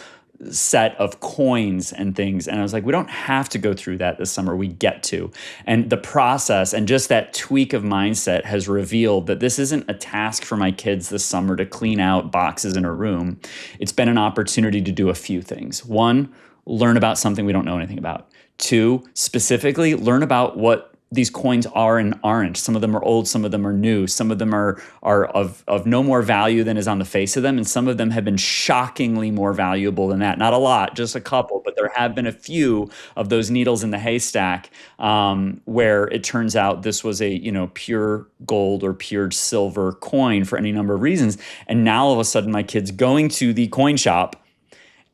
set of coins and things. And I was like, we don't have to go through that this summer. We get to. And the process and just that tweak of mindset has revealed that this isn't a task for my kids this summer to clean out boxes in a room. It's been an opportunity to do a few things. One, learn about something we don't know anything about. Two, specifically learn about what these coins are and aren't. Some of them are old, some of them are new, some of them are of no more value than is on the face of them, and some of them have been shockingly more valuable than that. Not a lot, just a couple, but there have been a few of those needles in the haystack where it turns out this was a pure gold or pure silver coin for any number of reasons. And now all of a sudden my kid's going to the coin shop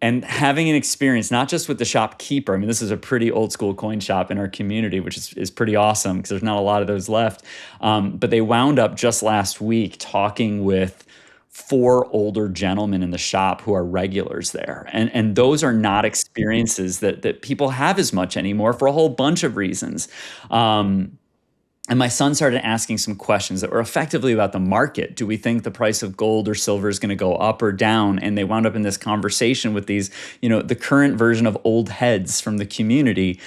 and having an experience, not just with the shopkeeper. I mean, this is a pretty old school coin shop in our community, which is pretty awesome because there's not a lot of those left. But they wound up just last week talking with 4 older gentlemen in the shop who are regulars there. And those are not experiences that people have as much anymore for a whole bunch of reasons. And my son started asking some questions that were effectively about the market. Do we think the price of gold or silver is going to go up or down? And they wound up in this conversation with these, the current version of old heads from the community.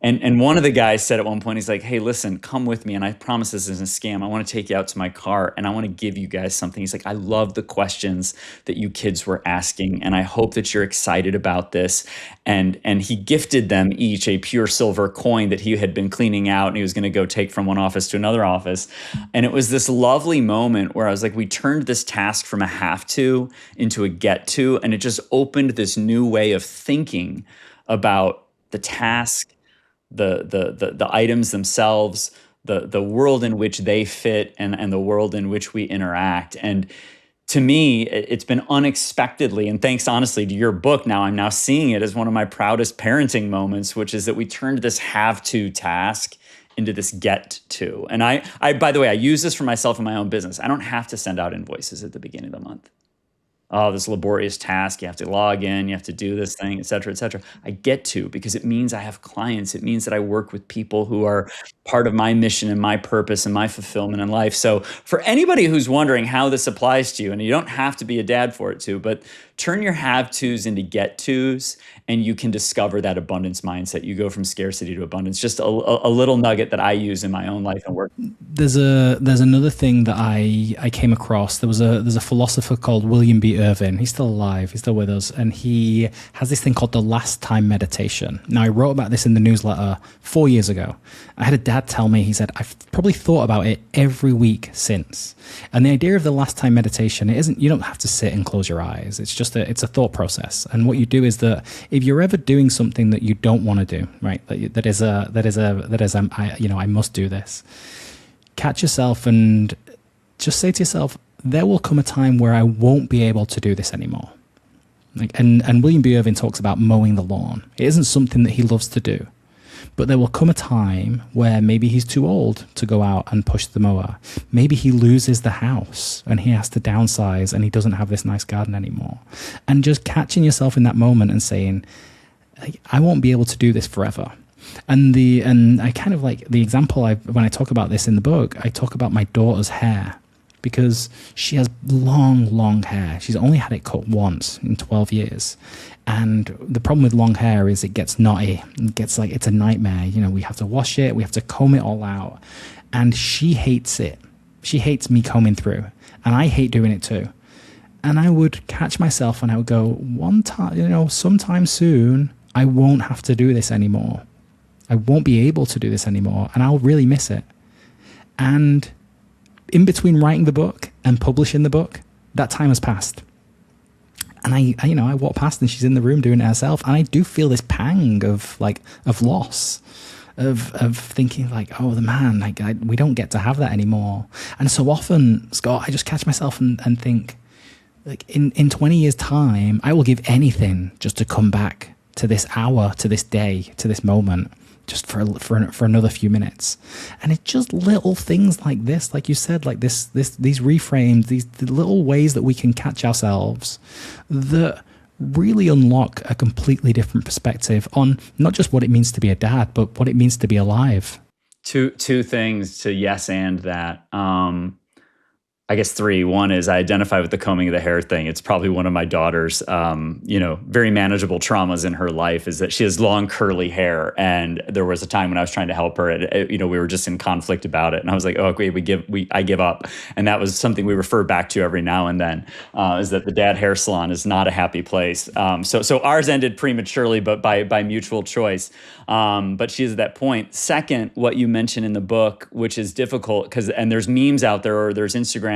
And one of the guys said at one point, he's like, hey, listen, come with me. And I promise this isn't a scam. I want to take you out to my car and I want to give you guys something. He's like, I love the questions that you kids were asking. And I hope that you're excited about this. And he gifted them each a pure silver coin that he had been cleaning out and he was going to go take from one office to another office. And it was this lovely moment where I was like, we turned this task from a have to into a get to. And it just opened this new way of thinking about the task, the items themselves, the world in which they fit, and the world in which we interact. And to me, it's been unexpectedly, and thanks honestly to your book, I'm now seeing it as one of my proudest parenting moments, which is that we turned this have to task into this get to. And I by the way, I use this for myself in my own business. I don't have to send out invoices at the beginning of the month. Oh, this laborious task, you have to log in, you have to do this thing, et cetera, et cetera. I get to, because it means I have clients. It means that I work with people who are part of my mission and my purpose and my fulfillment in life. So for anybody who's wondering how this applies to you, and you don't have to be a dad for it to, but turn your have tos into get tos, and you can discover that abundance mindset. You go from scarcity to abundance. Just a little nugget that I use in my own life and work. There's another thing that I came across. There's a philosopher called William B. Irvin. He's still alive. He's still with us. And he has this thing called the last time meditation. Now, I wrote about this in the newsletter 4 years ago. I had a dad tell me, he said, I've probably thought about it every week since. And the idea of the last time meditation, you don't have to sit and close your eyes. It's just it's a thought process. And what you do is that if you're ever doing something that you don't want to do, right, I must do this, catch yourself and just say to yourself, there will come a time where I won't be able to do this anymore. And William B. Irvin talks about mowing the lawn. It isn't something that he loves to do. But there will come a time where maybe he's too old to go out and push the mower. Maybe he loses the house and he has to downsize and he doesn't have this nice garden anymore. And just catching yourself in that moment and saying, I won't be able to do this forever. And I kind of like the example when I talk about this in the book, I talk about my daughter's hair, because she has long hair. She's only had it cut once in 12 years. And the problem with long hair is it gets knotty. It gets like, it's a nightmare. You know, we have to wash it. We have to comb it all out. And she hates it. She hates me combing through. And I hate doing it too. And I would catch myself and I would go, one time, you know, sometime soon, I won't have to do this anymore. I won't be able to do this anymore. And I'll really miss it. And in between writing the book and publishing the book, that time has passed. And I walk past and she's in the room doing it herself. And I do feel this pang of loss, of thinking like, oh, the man, like we don't get to have that anymore. And so often, Scott, I just catch myself and think, like in 20 years time, I will give anything just to come back to this hour, to this day, to this moment, just for another few minutes. And it's just little things like this, like you said, like these reframes, these little ways that we can catch ourselves that really unlock a completely different perspective on not just what it means to be a dad, but what it means to be alive. Two things to yes and that. I guess three. One is I identify with the combing of the hair thing. It's probably one of my daughter's, very manageable traumas in her life, is that she has long curly hair. And there was a time when I was trying to help her, and we were just in conflict about it. And I was like, oh, okay, I give up. And that was something we refer back to every now and then, is that the dad hair salon is not a happy place. So ours ended prematurely, but by mutual choice. But she's at that point. Second, what you mentioned in the book, which is difficult, and there's memes out there, or there's Instagram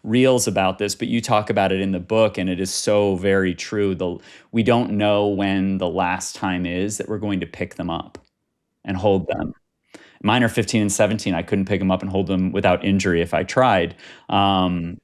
reels about this, but you talk about it in the book, and it is so very true. We don't know when the last time is that we're going to pick them up and hold them. Mine are 15 and 17. I couldn't pick them up and hold them without injury if I tried. But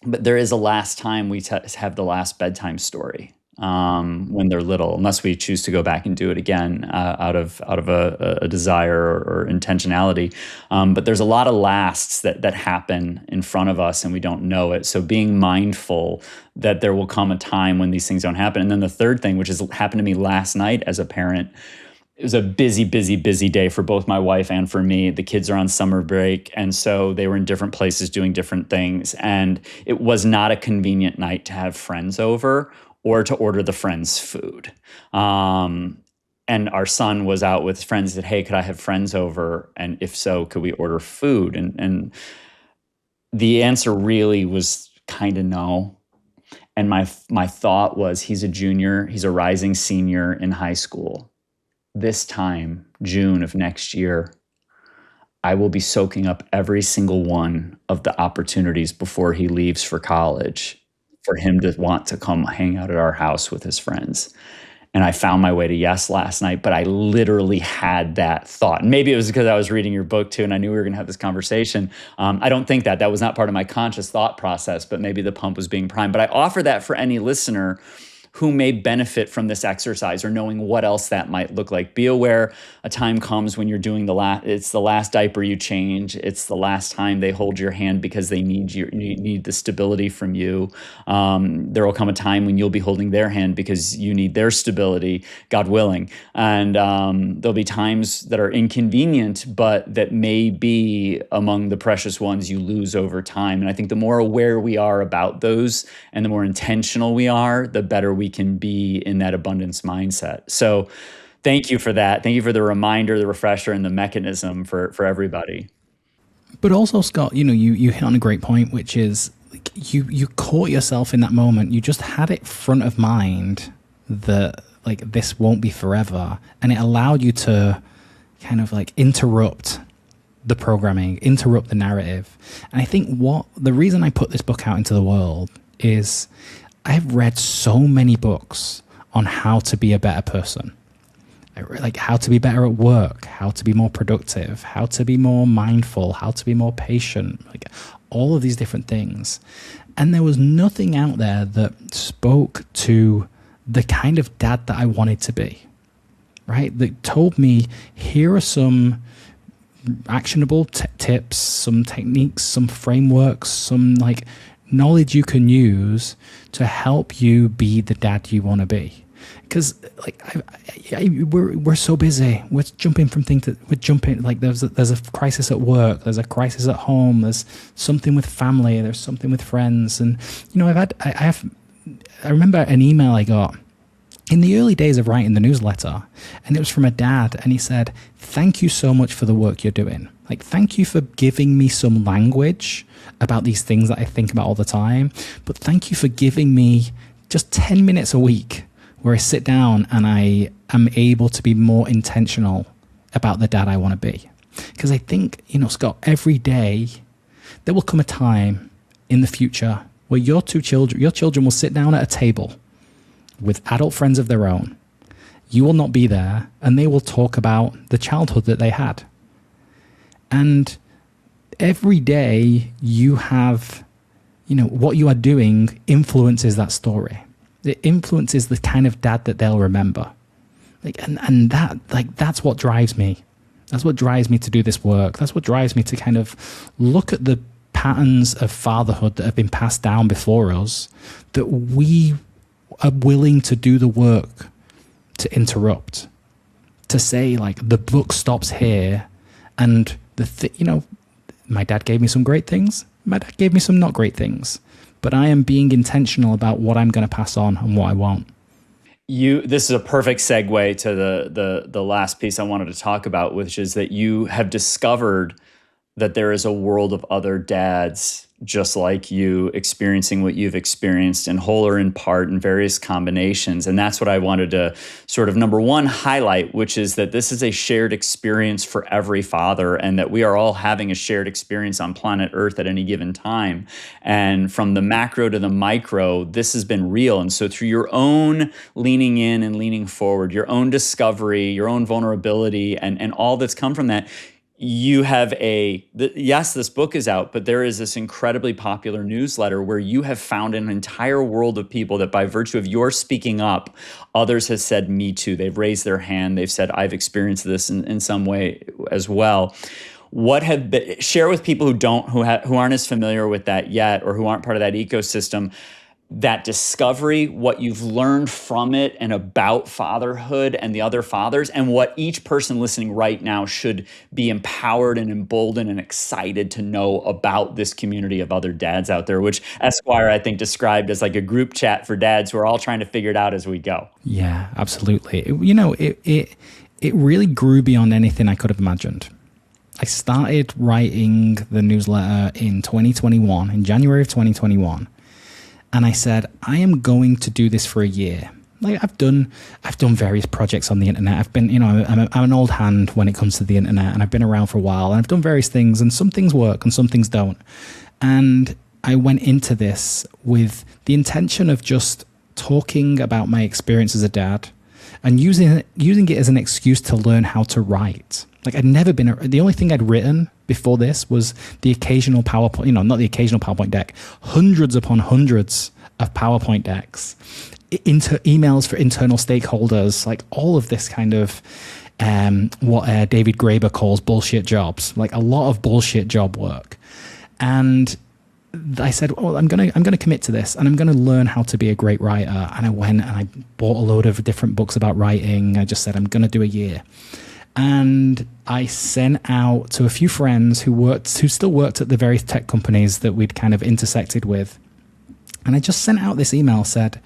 there is a last time we have the last bedtime story. When they're little, unless we choose to go back and do it again out of a desire or intentionality. But there's a lot of lasts that happen in front of us and we don't know it. So being mindful that there will come a time when these things don't happen. And then the third thing, which has happened to me last night as a parent, it was a busy day for both my wife and for me. The kids are on summer break, and so they were in different places doing different things. And it was not a convenient night to have friends over or to order the friends' food. And our son was out with friends that, hey, could I have friends over? And if so, could we order food? And the answer really was kind of no. And my thought was, he's a junior, he's a rising senior in high school. This time, June of next year, I will be soaking up every single one of the opportunities before he leaves for college for him to want to come hang out at our house with his friends. And I found my way to yes last night, but I literally had that thought. And maybe it was because I was reading your book too, and I knew we were going to have this conversation. I don't think that was not part of my conscious thought process, but maybe the pump was being primed. But I offer that for any listener who may benefit from this exercise or knowing what else that might look like. Be aware a time comes when you're doing it's the last diaper you change. It's the last time they hold your hand because they need the stability from you. There will come a time when you'll be holding their hand because you need their stability, God willing. And there'll be times that are inconvenient, but that may be among the precious ones you lose over time. And I think the more aware we are about those and the more intentional we are, the better we can be in that abundance mindset. So thank you for that. Thank you for the reminder, the refresher, and the mechanism for everybody. But also, Scott, you hit on a great point, which is like, you caught yourself in that moment. You just had it front of mind that like this won't be forever. And it allowed you to kind of like interrupt the programming, interrupt the narrative. And I think the reason I put this book out into the world is I've read so many books on how to be a better person, like how to be better at work, how to be more productive, how to be more mindful, how to be more patient, like all of these different things. And there was nothing out there that spoke to the kind of dad that I wanted to be. right? That told me, here are some actionable tips, some techniques, some frameworks, some like knowledge you can use to help you be the dad you want to be. Because like we're so busy, we're jumping from thing to we're jumping, like there's a crisis at work, there's a crisis at home, there's something with family, there's something with friends. And I remember an email I got in the early days of writing the newsletter, and it was from a dad, and he said, "Thank you so much for the work you're doing. Like, thank you for giving me some language about these things that I think about all the time, but thank you for giving me just 10 minutes a week where I sit down and I am able to be more intentional about the dad I want to be." Because I think, Scott, every day there will come a time in the future where your children will sit down at a table with adult friends of their own. You will not be there, and they will talk about the childhood that they had. And every day you have, what you are doing influences that story. It influences the kind of dad that they'll remember. That's what drives me. That's what drives me to do this work. That's what drives me to kind of look at the patterns of fatherhood that have been passed down before us, that we are willing to do the work to interrupt, to say, like, the book stops here, and my dad gave me some great things, my dad gave me some not great things, but I am being intentional about what I'm going to pass on and what I want. This is a perfect segue to the last piece I wanted to talk about, which is that you have discovered that there is a world of other dads just like you, experiencing what you've experienced in whole or in part in various combinations. And that's what I wanted to sort of, number one, highlight, which is that this is a shared experience for every father, and that we are all having a shared experience on planet Earth at any given time. And from the macro to the micro, this has been real. And so through your own leaning in and leaning forward, your own discovery, your own vulnerability, and all that's come from that, you have yes, this book is out, but there is this incredibly popular newsletter where you have found an entire world of people that, by virtue of your speaking up, others have said, me too. They've raised their hand. They've said, I've experienced this in some way as well. Share with people who aren't as familiar with that yet, or who aren't part of that ecosystem, that discovery, what you've learned from it and about fatherhood and the other fathers, and what each person listening right now should be empowered and emboldened and excited to know about this community of other dads out there, which Esquire, I think, described as like a group chat for dads who are all trying to figure it out as we go. Yeah, absolutely. It really grew beyond anything I could have imagined. I started writing the newsletter in 2021, in January of 2021. And I said, I am going to do this for a year. Like, I've done various projects on the internet. I've been, I'm an old hand when it comes to the internet, and I've been around for a while, and I've done various things, and some things work and some things don't. And I went into this with the intention of just talking about my experience as a dad, and using it as an excuse to learn how to write. Like, I'd never been, the only thing I'd written before this was the occasional PowerPoint, not the occasional PowerPoint deck, hundreds upon hundreds of PowerPoint decks, emails for internal stakeholders, like all of this kind of what David Graeber calls bullshit jobs, like a lot of bullshit job work. And I said, well, I'm going to commit to this, and I'm going to learn how to be a great writer. And I went and I bought a load of different books about writing. I just said, I'm going to do a year. And I sent out to a few friends who still worked at the various tech companies that we'd kind of intersected with. And I just sent out this email, said,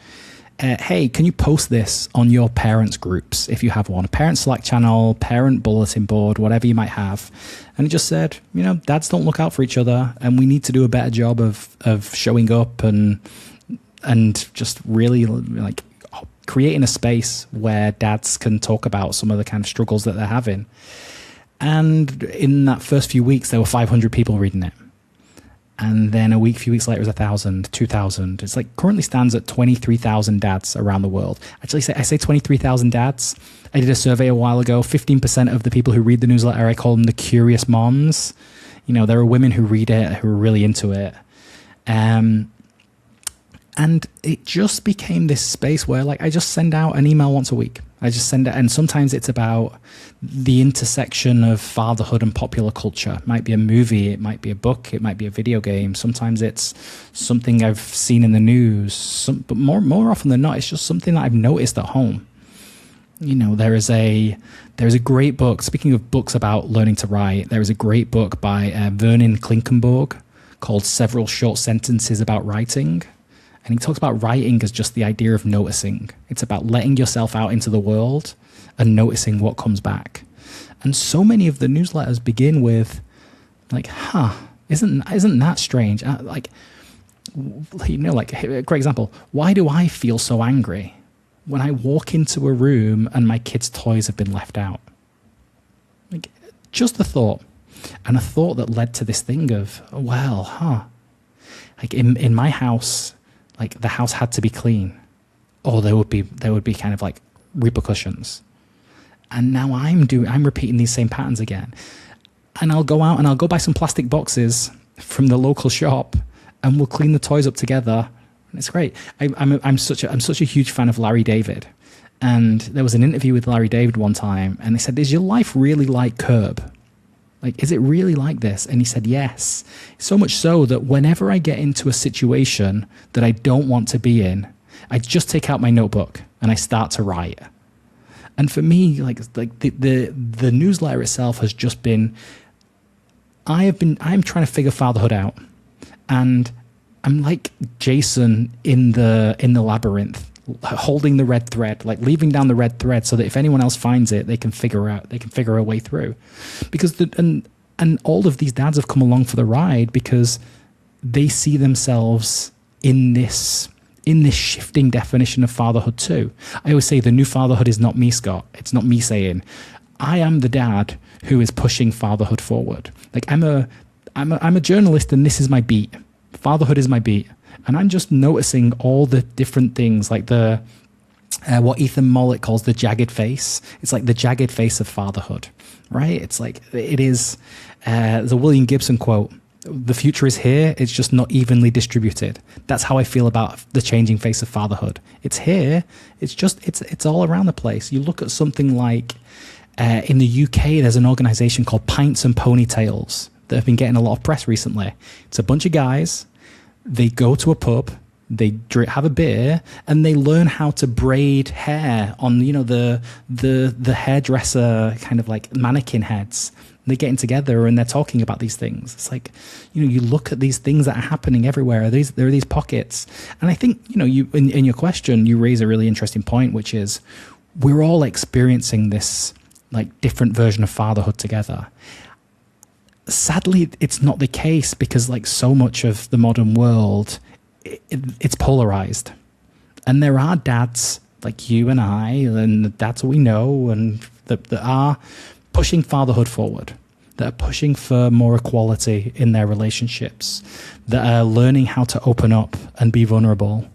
hey, can you post this on your parents' groups if you have one? A parent Slack channel, parent bulletin board, whatever you might have. And it just said, dads don't look out for each other, and we need to do a better job of showing up and just really like creating a space where dads can talk about some of the kind of struggles that they're having. And in that first few weeks, there were 500 people reading it. And then a few weeks later, it was 1,000, 2,000. It's like currently stands at 23,000 dads around the world. Actually, I say 23,000 dads. I did a survey a while ago. 15% of the people who read the newsletter, I call them the curious moms. There are women who read it, who are really into it. And it just became this space where, like, I just send out an email once a week. I just send it. And sometimes it's about the intersection of fatherhood and popular culture. It might be a movie, it might be a book, it might be a video game. Sometimes it's something I've seen in the news, but more often than not, it's just something that I've noticed at home. There is a great book. Speaking of books about learning to write, there is a great book by Vernon Klinkenborg called Several Short Sentences About Writing. And he talks about writing as just the idea of noticing. It's about letting yourself out into the world and noticing what comes back. And so many of the newsletters begin with, like, isn't that strange? Like, great example, why do I feel so angry when I walk into a room and my kids' toys have been left out? Like, just a thought. And a thought that led to this thing of, like in my house, like the house had to be clean, or there would be kind of like repercussions. And now I'm repeating these same patterns again. And I'll go out and I'll go buy some plastic boxes from the local shop, and we'll clean the toys up together. And it's great. I'm such a huge fan of Larry David. And there was an interview with Larry David one time, and they said, "Is your life really like Curb? Like, is it really like this?" And he said, "Yes. So much so that whenever I get into a situation that I don't want to be in, I just take out my notebook and I start to write." And for me, like the newsletter itself has just been, I'm trying to figure fatherhood out, and I'm like Jason in the labyrinth, holding the red thread, like leaving down the red thread, so that if anyone else finds it, they can figure a way through. Because and all of these dads have come along for the ride because they see themselves in this shifting definition of fatherhood too. I always say the new fatherhood is not me, Scott. It's not me saying, I am the dad who is pushing fatherhood forward. Like I'm a journalist, and this is my beat. Fatherhood is my beat. And I'm just noticing all the different things, like the what Ethan Mollett calls the jagged face. It's like the jagged face of fatherhood, right? It's like it is. There's a William Gibson quote: "The future is here. It's just not evenly distributed." That's how I feel about the changing face of fatherhood. It's here. It's all around the place. You look at something like in the UK, there's an organization called Pints and Ponytails that have been getting a lot of press recently. It's a bunch of guys. They go to a pub, they have a beer, and they learn how to braid hair on, the hairdresser kind of like mannequin heads. They're getting together and they're talking about these things. It's like, you look at these things that are happening everywhere. There are these pockets. And I think, you in your question, you raise a really interesting point, which is we're all experiencing this like different version of fatherhood together. Sadly, it's not the case because like so much of the modern world, it's polarized. And there are dads like you and I, and the dads we know, and that are pushing fatherhood forward, that are pushing for more equality in their relationships, that are learning how to open up and be vulnerable,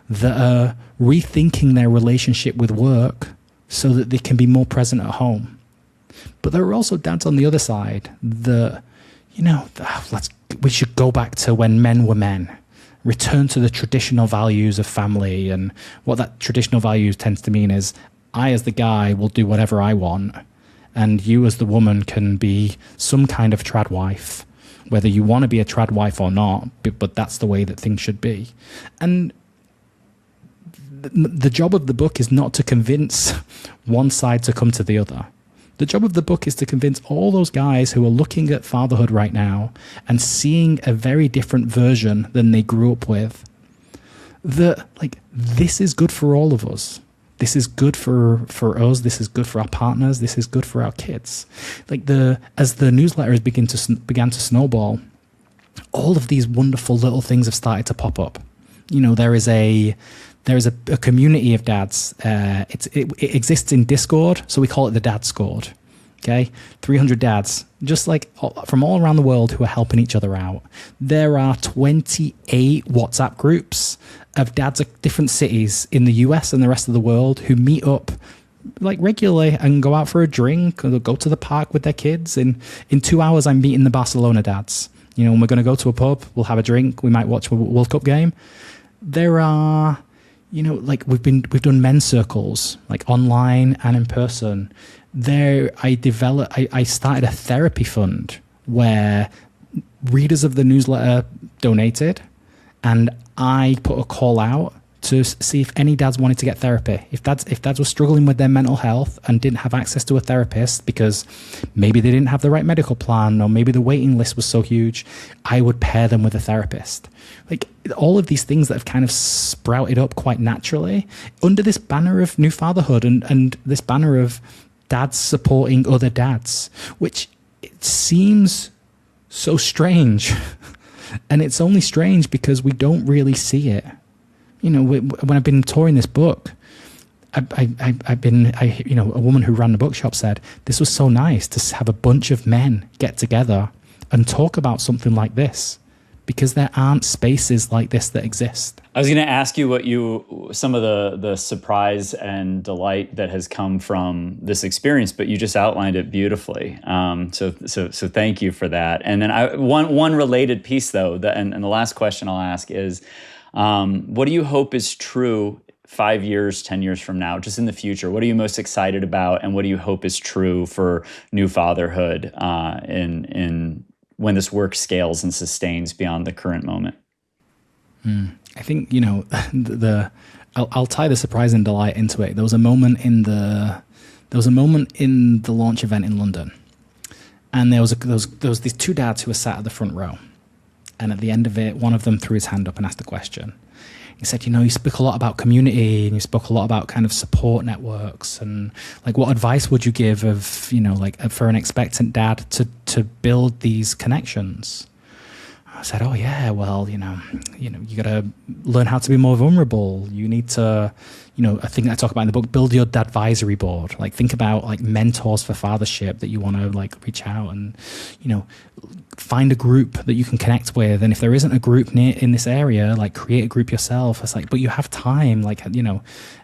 that are rethinking their relationship with work so that they can be more present at home. But there are also dads on the other side that, we should go back to when men were men, return to the traditional values of family. And what that traditional value tends to mean is I, as the guy, will do whatever I want, and you, as the woman, can be some kind of trad wife, whether you want to be a trad wife or not, but that's the way that things should be. And the job of the book is not to convince one side to come to the other. The job of the book is to convince all those guys who are looking at fatherhood right now and seeing a very different version than they grew up with, that like this is good for all of us. This is good for us. This is good for our partners. This is good for our kids. Like as the newsletters began to snowball, all of these wonderful little things have started to pop up. There is a community of dads. It exists in Discord, so we call it the Dad Squad. Okay, 300 dads, just like from all around the world, who are helping each other out. There are 28 WhatsApp groups of dads of different cities in the US and the rest of the world who meet up like regularly and go out for a drink, or go to the park with their kids. In 2 hours, I'm meeting the Barcelona dads. And we're going to go to a pub. We'll have a drink. We might watch a World Cup game. There are like we've done men's circles, like online and in person. There, I started a therapy fund where readers of the newsletter donated, and I put a call out to see if any dads wanted to get therapy. If dads were struggling with their mental health and didn't have access to a therapist because maybe they didn't have the right medical plan, or maybe the waiting list was so huge, I would pair them with a therapist. Like all of these things that have kind of sprouted up quite naturally under this banner of new fatherhood and this banner of dads supporting other dads, which it seems so strange. And it's only strange because we don't really see it. When I've been touring this book, a woman who ran the bookshop said, this was so nice to have a bunch of men get together and talk about something like this, because there aren't spaces like this that exist. I was going to ask you some of the surprise and delight that has come from this experience, but you just outlined it beautifully. So thank you for that. And then one related piece though, and the last question I'll ask is, what do you hope is true 5 years, 10 years from now, just in the future? What are you most excited about, and what do you hope is true for new fatherhood in when this work scales and sustains beyond the current moment? I think I'll tie the surprise and delight into it. There was a moment in the launch event in London, and there was these two dads who were sat at the front row. And at the end of it, one of them threw his hand up and asked a question. He said, you spoke a lot about community, and you spoke a lot about kind of support networks, and like, what advice would you give of, for an expectant dad to build these connections? I said, oh yeah, well, you got to learn how to be more vulnerable. You need to, a thing I talk about in the book, build your dadvisory board. Like, think about like mentors for fathership that you want to like reach out and, find a group that you can connect with. And if there isn't a group in this area, like create a group yourself. It's like, but you have time. Like,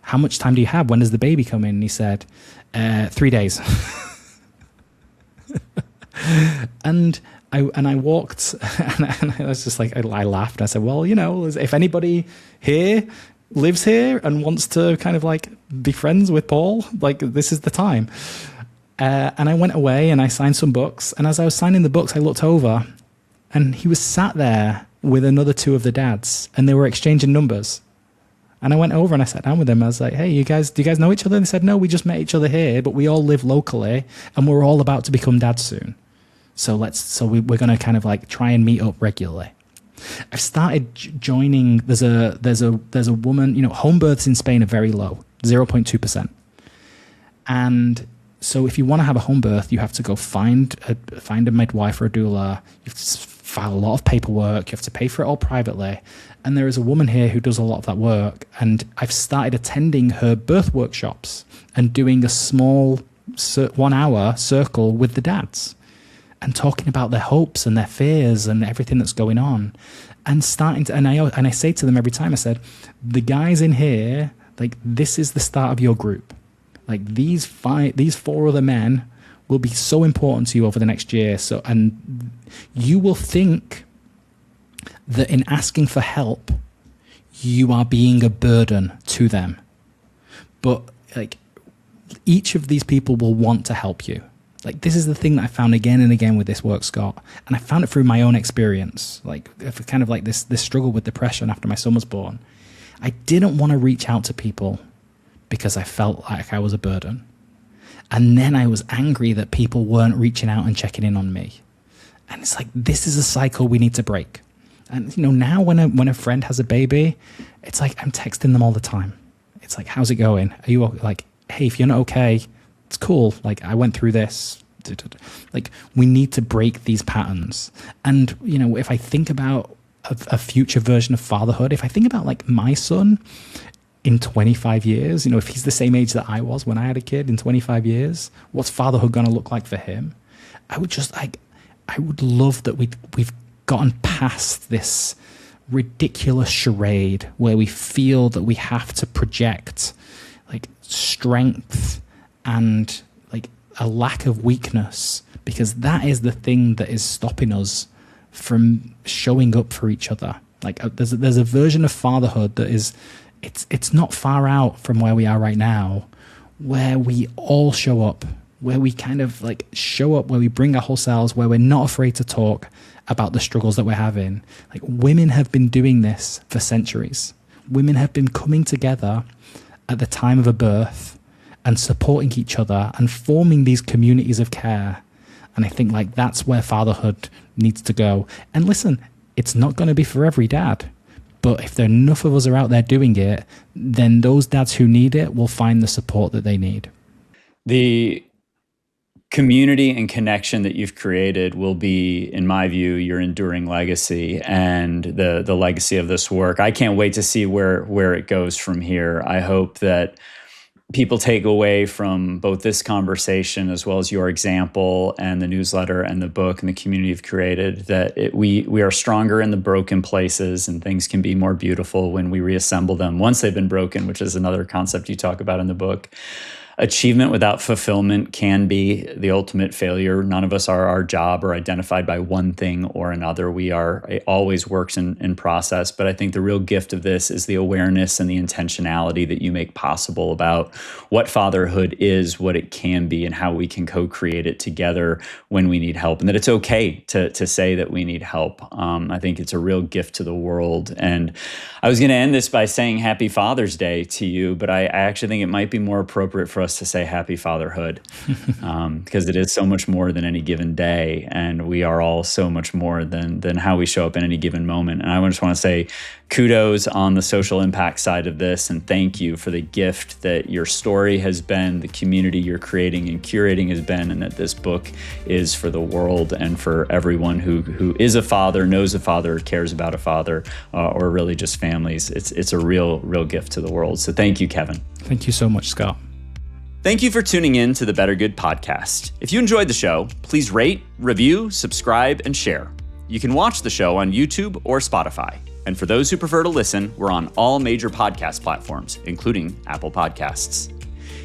how much time do you have? When does the baby come in? And he said, 3 days. And I walked and I was just like, I laughed. I said, well, if anybody here lives here and wants to kind of like be friends with Paul, like, this is the time. And I went away and I signed some books. And as I was signing the books, I looked over and he was sat there with another two of the dads, and they were exchanging numbers. And I went over and I sat down with them. I was like, hey, do you guys know each other? And they said, no, we just met each other here, but we all live locally and we're all about to become dads soon. So we're going to kind of like try and meet up regularly. I've started joining. There's a woman, home births in Spain are very low, 0.2%. And so if you want to have a home birth, you have to go find a midwife or a doula. You have to file a lot of paperwork. You have to pay for it all privately. And there is a woman here who does a lot of that work. And I've started attending her birth workshops and doing a small 1 hour circle with the dads and talking about their hopes and their fears and everything that's going on. And I say to them every time, I said, the guys in here, like, this is the start of your group. Like, these 4 other men will be so important to you over the next year. So, and you will think that in asking for help, you are being a burden to them. But like, each of these people will want to help you. Like, this is the thing that I found again and again with this work, Scott. And I found it through my own experience. Like, kind of like this struggle with depression after my son was born. I didn't want to reach out to people because I felt like I was a burden. And then I was angry that people weren't reaching out and checking in on me. And it's like, this is a cycle we need to break. And now when a friend has a baby, it's like I'm texting them all the time. It's like, how's it going? Are you like, hey, if you're not okay, it's cool. Like, I went through this. Like, we need to break these patterns. And, if I think about a future version of fatherhood, if I think about like my son in 25 years, if he's the same age that I was when I had a kid in 25 years, what's fatherhood going to look like for him? I would love that we've gotten past this ridiculous charade where we feel that we have to project like strength and like a lack of weakness, because that is the thing that is stopping us from showing up for each other. Like, there's a version of fatherhood that is it's not far out from where we are right now, where we all show up, where we kind of like show up, where we bring our whole selves, where we're not afraid to talk about the struggles that we're having. Like, women have been doing this for centuries. Women have been coming together at the time of a birth and supporting each other and forming these communities of care. And I think like that's where fatherhood needs to go. And listen, it's not going to be for every dad, but if there enough of us are out there doing it, then those dads who need it will find the support that they need. The community and connection that you've created will be, in my view, your enduring legacy and the legacy of this work. I can't wait to see where it goes from here. I hope that people take away from both this conversation as well as your example and the newsletter and the book and the community you've created, that we are stronger in the broken places, and things can be more beautiful when we reassemble them once they've been broken, which is another concept you talk about in the book. Achievement without fulfillment can be the ultimate failure. None of us are our job or identified by one thing or another. It always works in process. But I think the real gift of this is the awareness and the intentionality that you make possible about what fatherhood is, what it can be, and how we can co-create it together when we need help, and that it's okay to say that we need help. I think it's a real gift to the world. And I was going to end this by saying Happy Father's Day to you, but I actually think it might be more appropriate for us to say Happy Fatherhood, because it is so much more than any given day, and we are all so much more than how we show up in any given moment. And I just want to say kudos on the social impact side of this, and thank you for the gift that your story has been, the community you're creating and curating has been, and that this book is for the world and for everyone who is a father, knows a father, cares about a father, or really just families. It's a real gift to the world. So thank you, Kevin. Thank you so much, Scott. Thank you for tuning in to the Better Good podcast. If you enjoyed the show, please rate, review, subscribe, and share. You can watch the show on YouTube or Spotify. And for those who prefer to listen, we're on all major podcast platforms, including Apple Podcasts.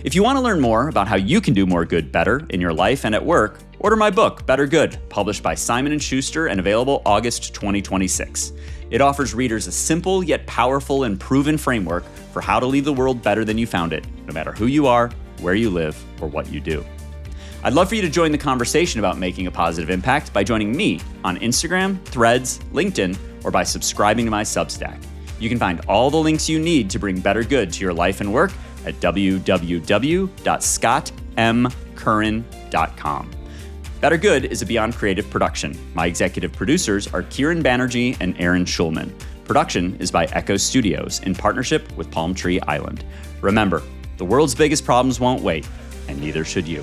If you want to learn more about how you can do more good better in your life and at work, order my book, Better Good, published by Simon & Schuster and available August 2026. It offers readers a simple yet powerful and proven framework for how to leave the world better than you found it, no matter who you are, where you live, or what you do. I'd love for you to join the conversation about making a positive impact by joining me on Instagram, Threads, LinkedIn, or by subscribing to my Substack. You can find all the links you need to bring better good to your life and work at www.scottmcurran.com. Better Good is a Beyond Creative production. My executive producers are Kieran Banerjee and Aaron Schulman. Production is by Echo Studios in partnership with Palm Tree Island. Remember, the world's biggest problems won't wait, and neither should you.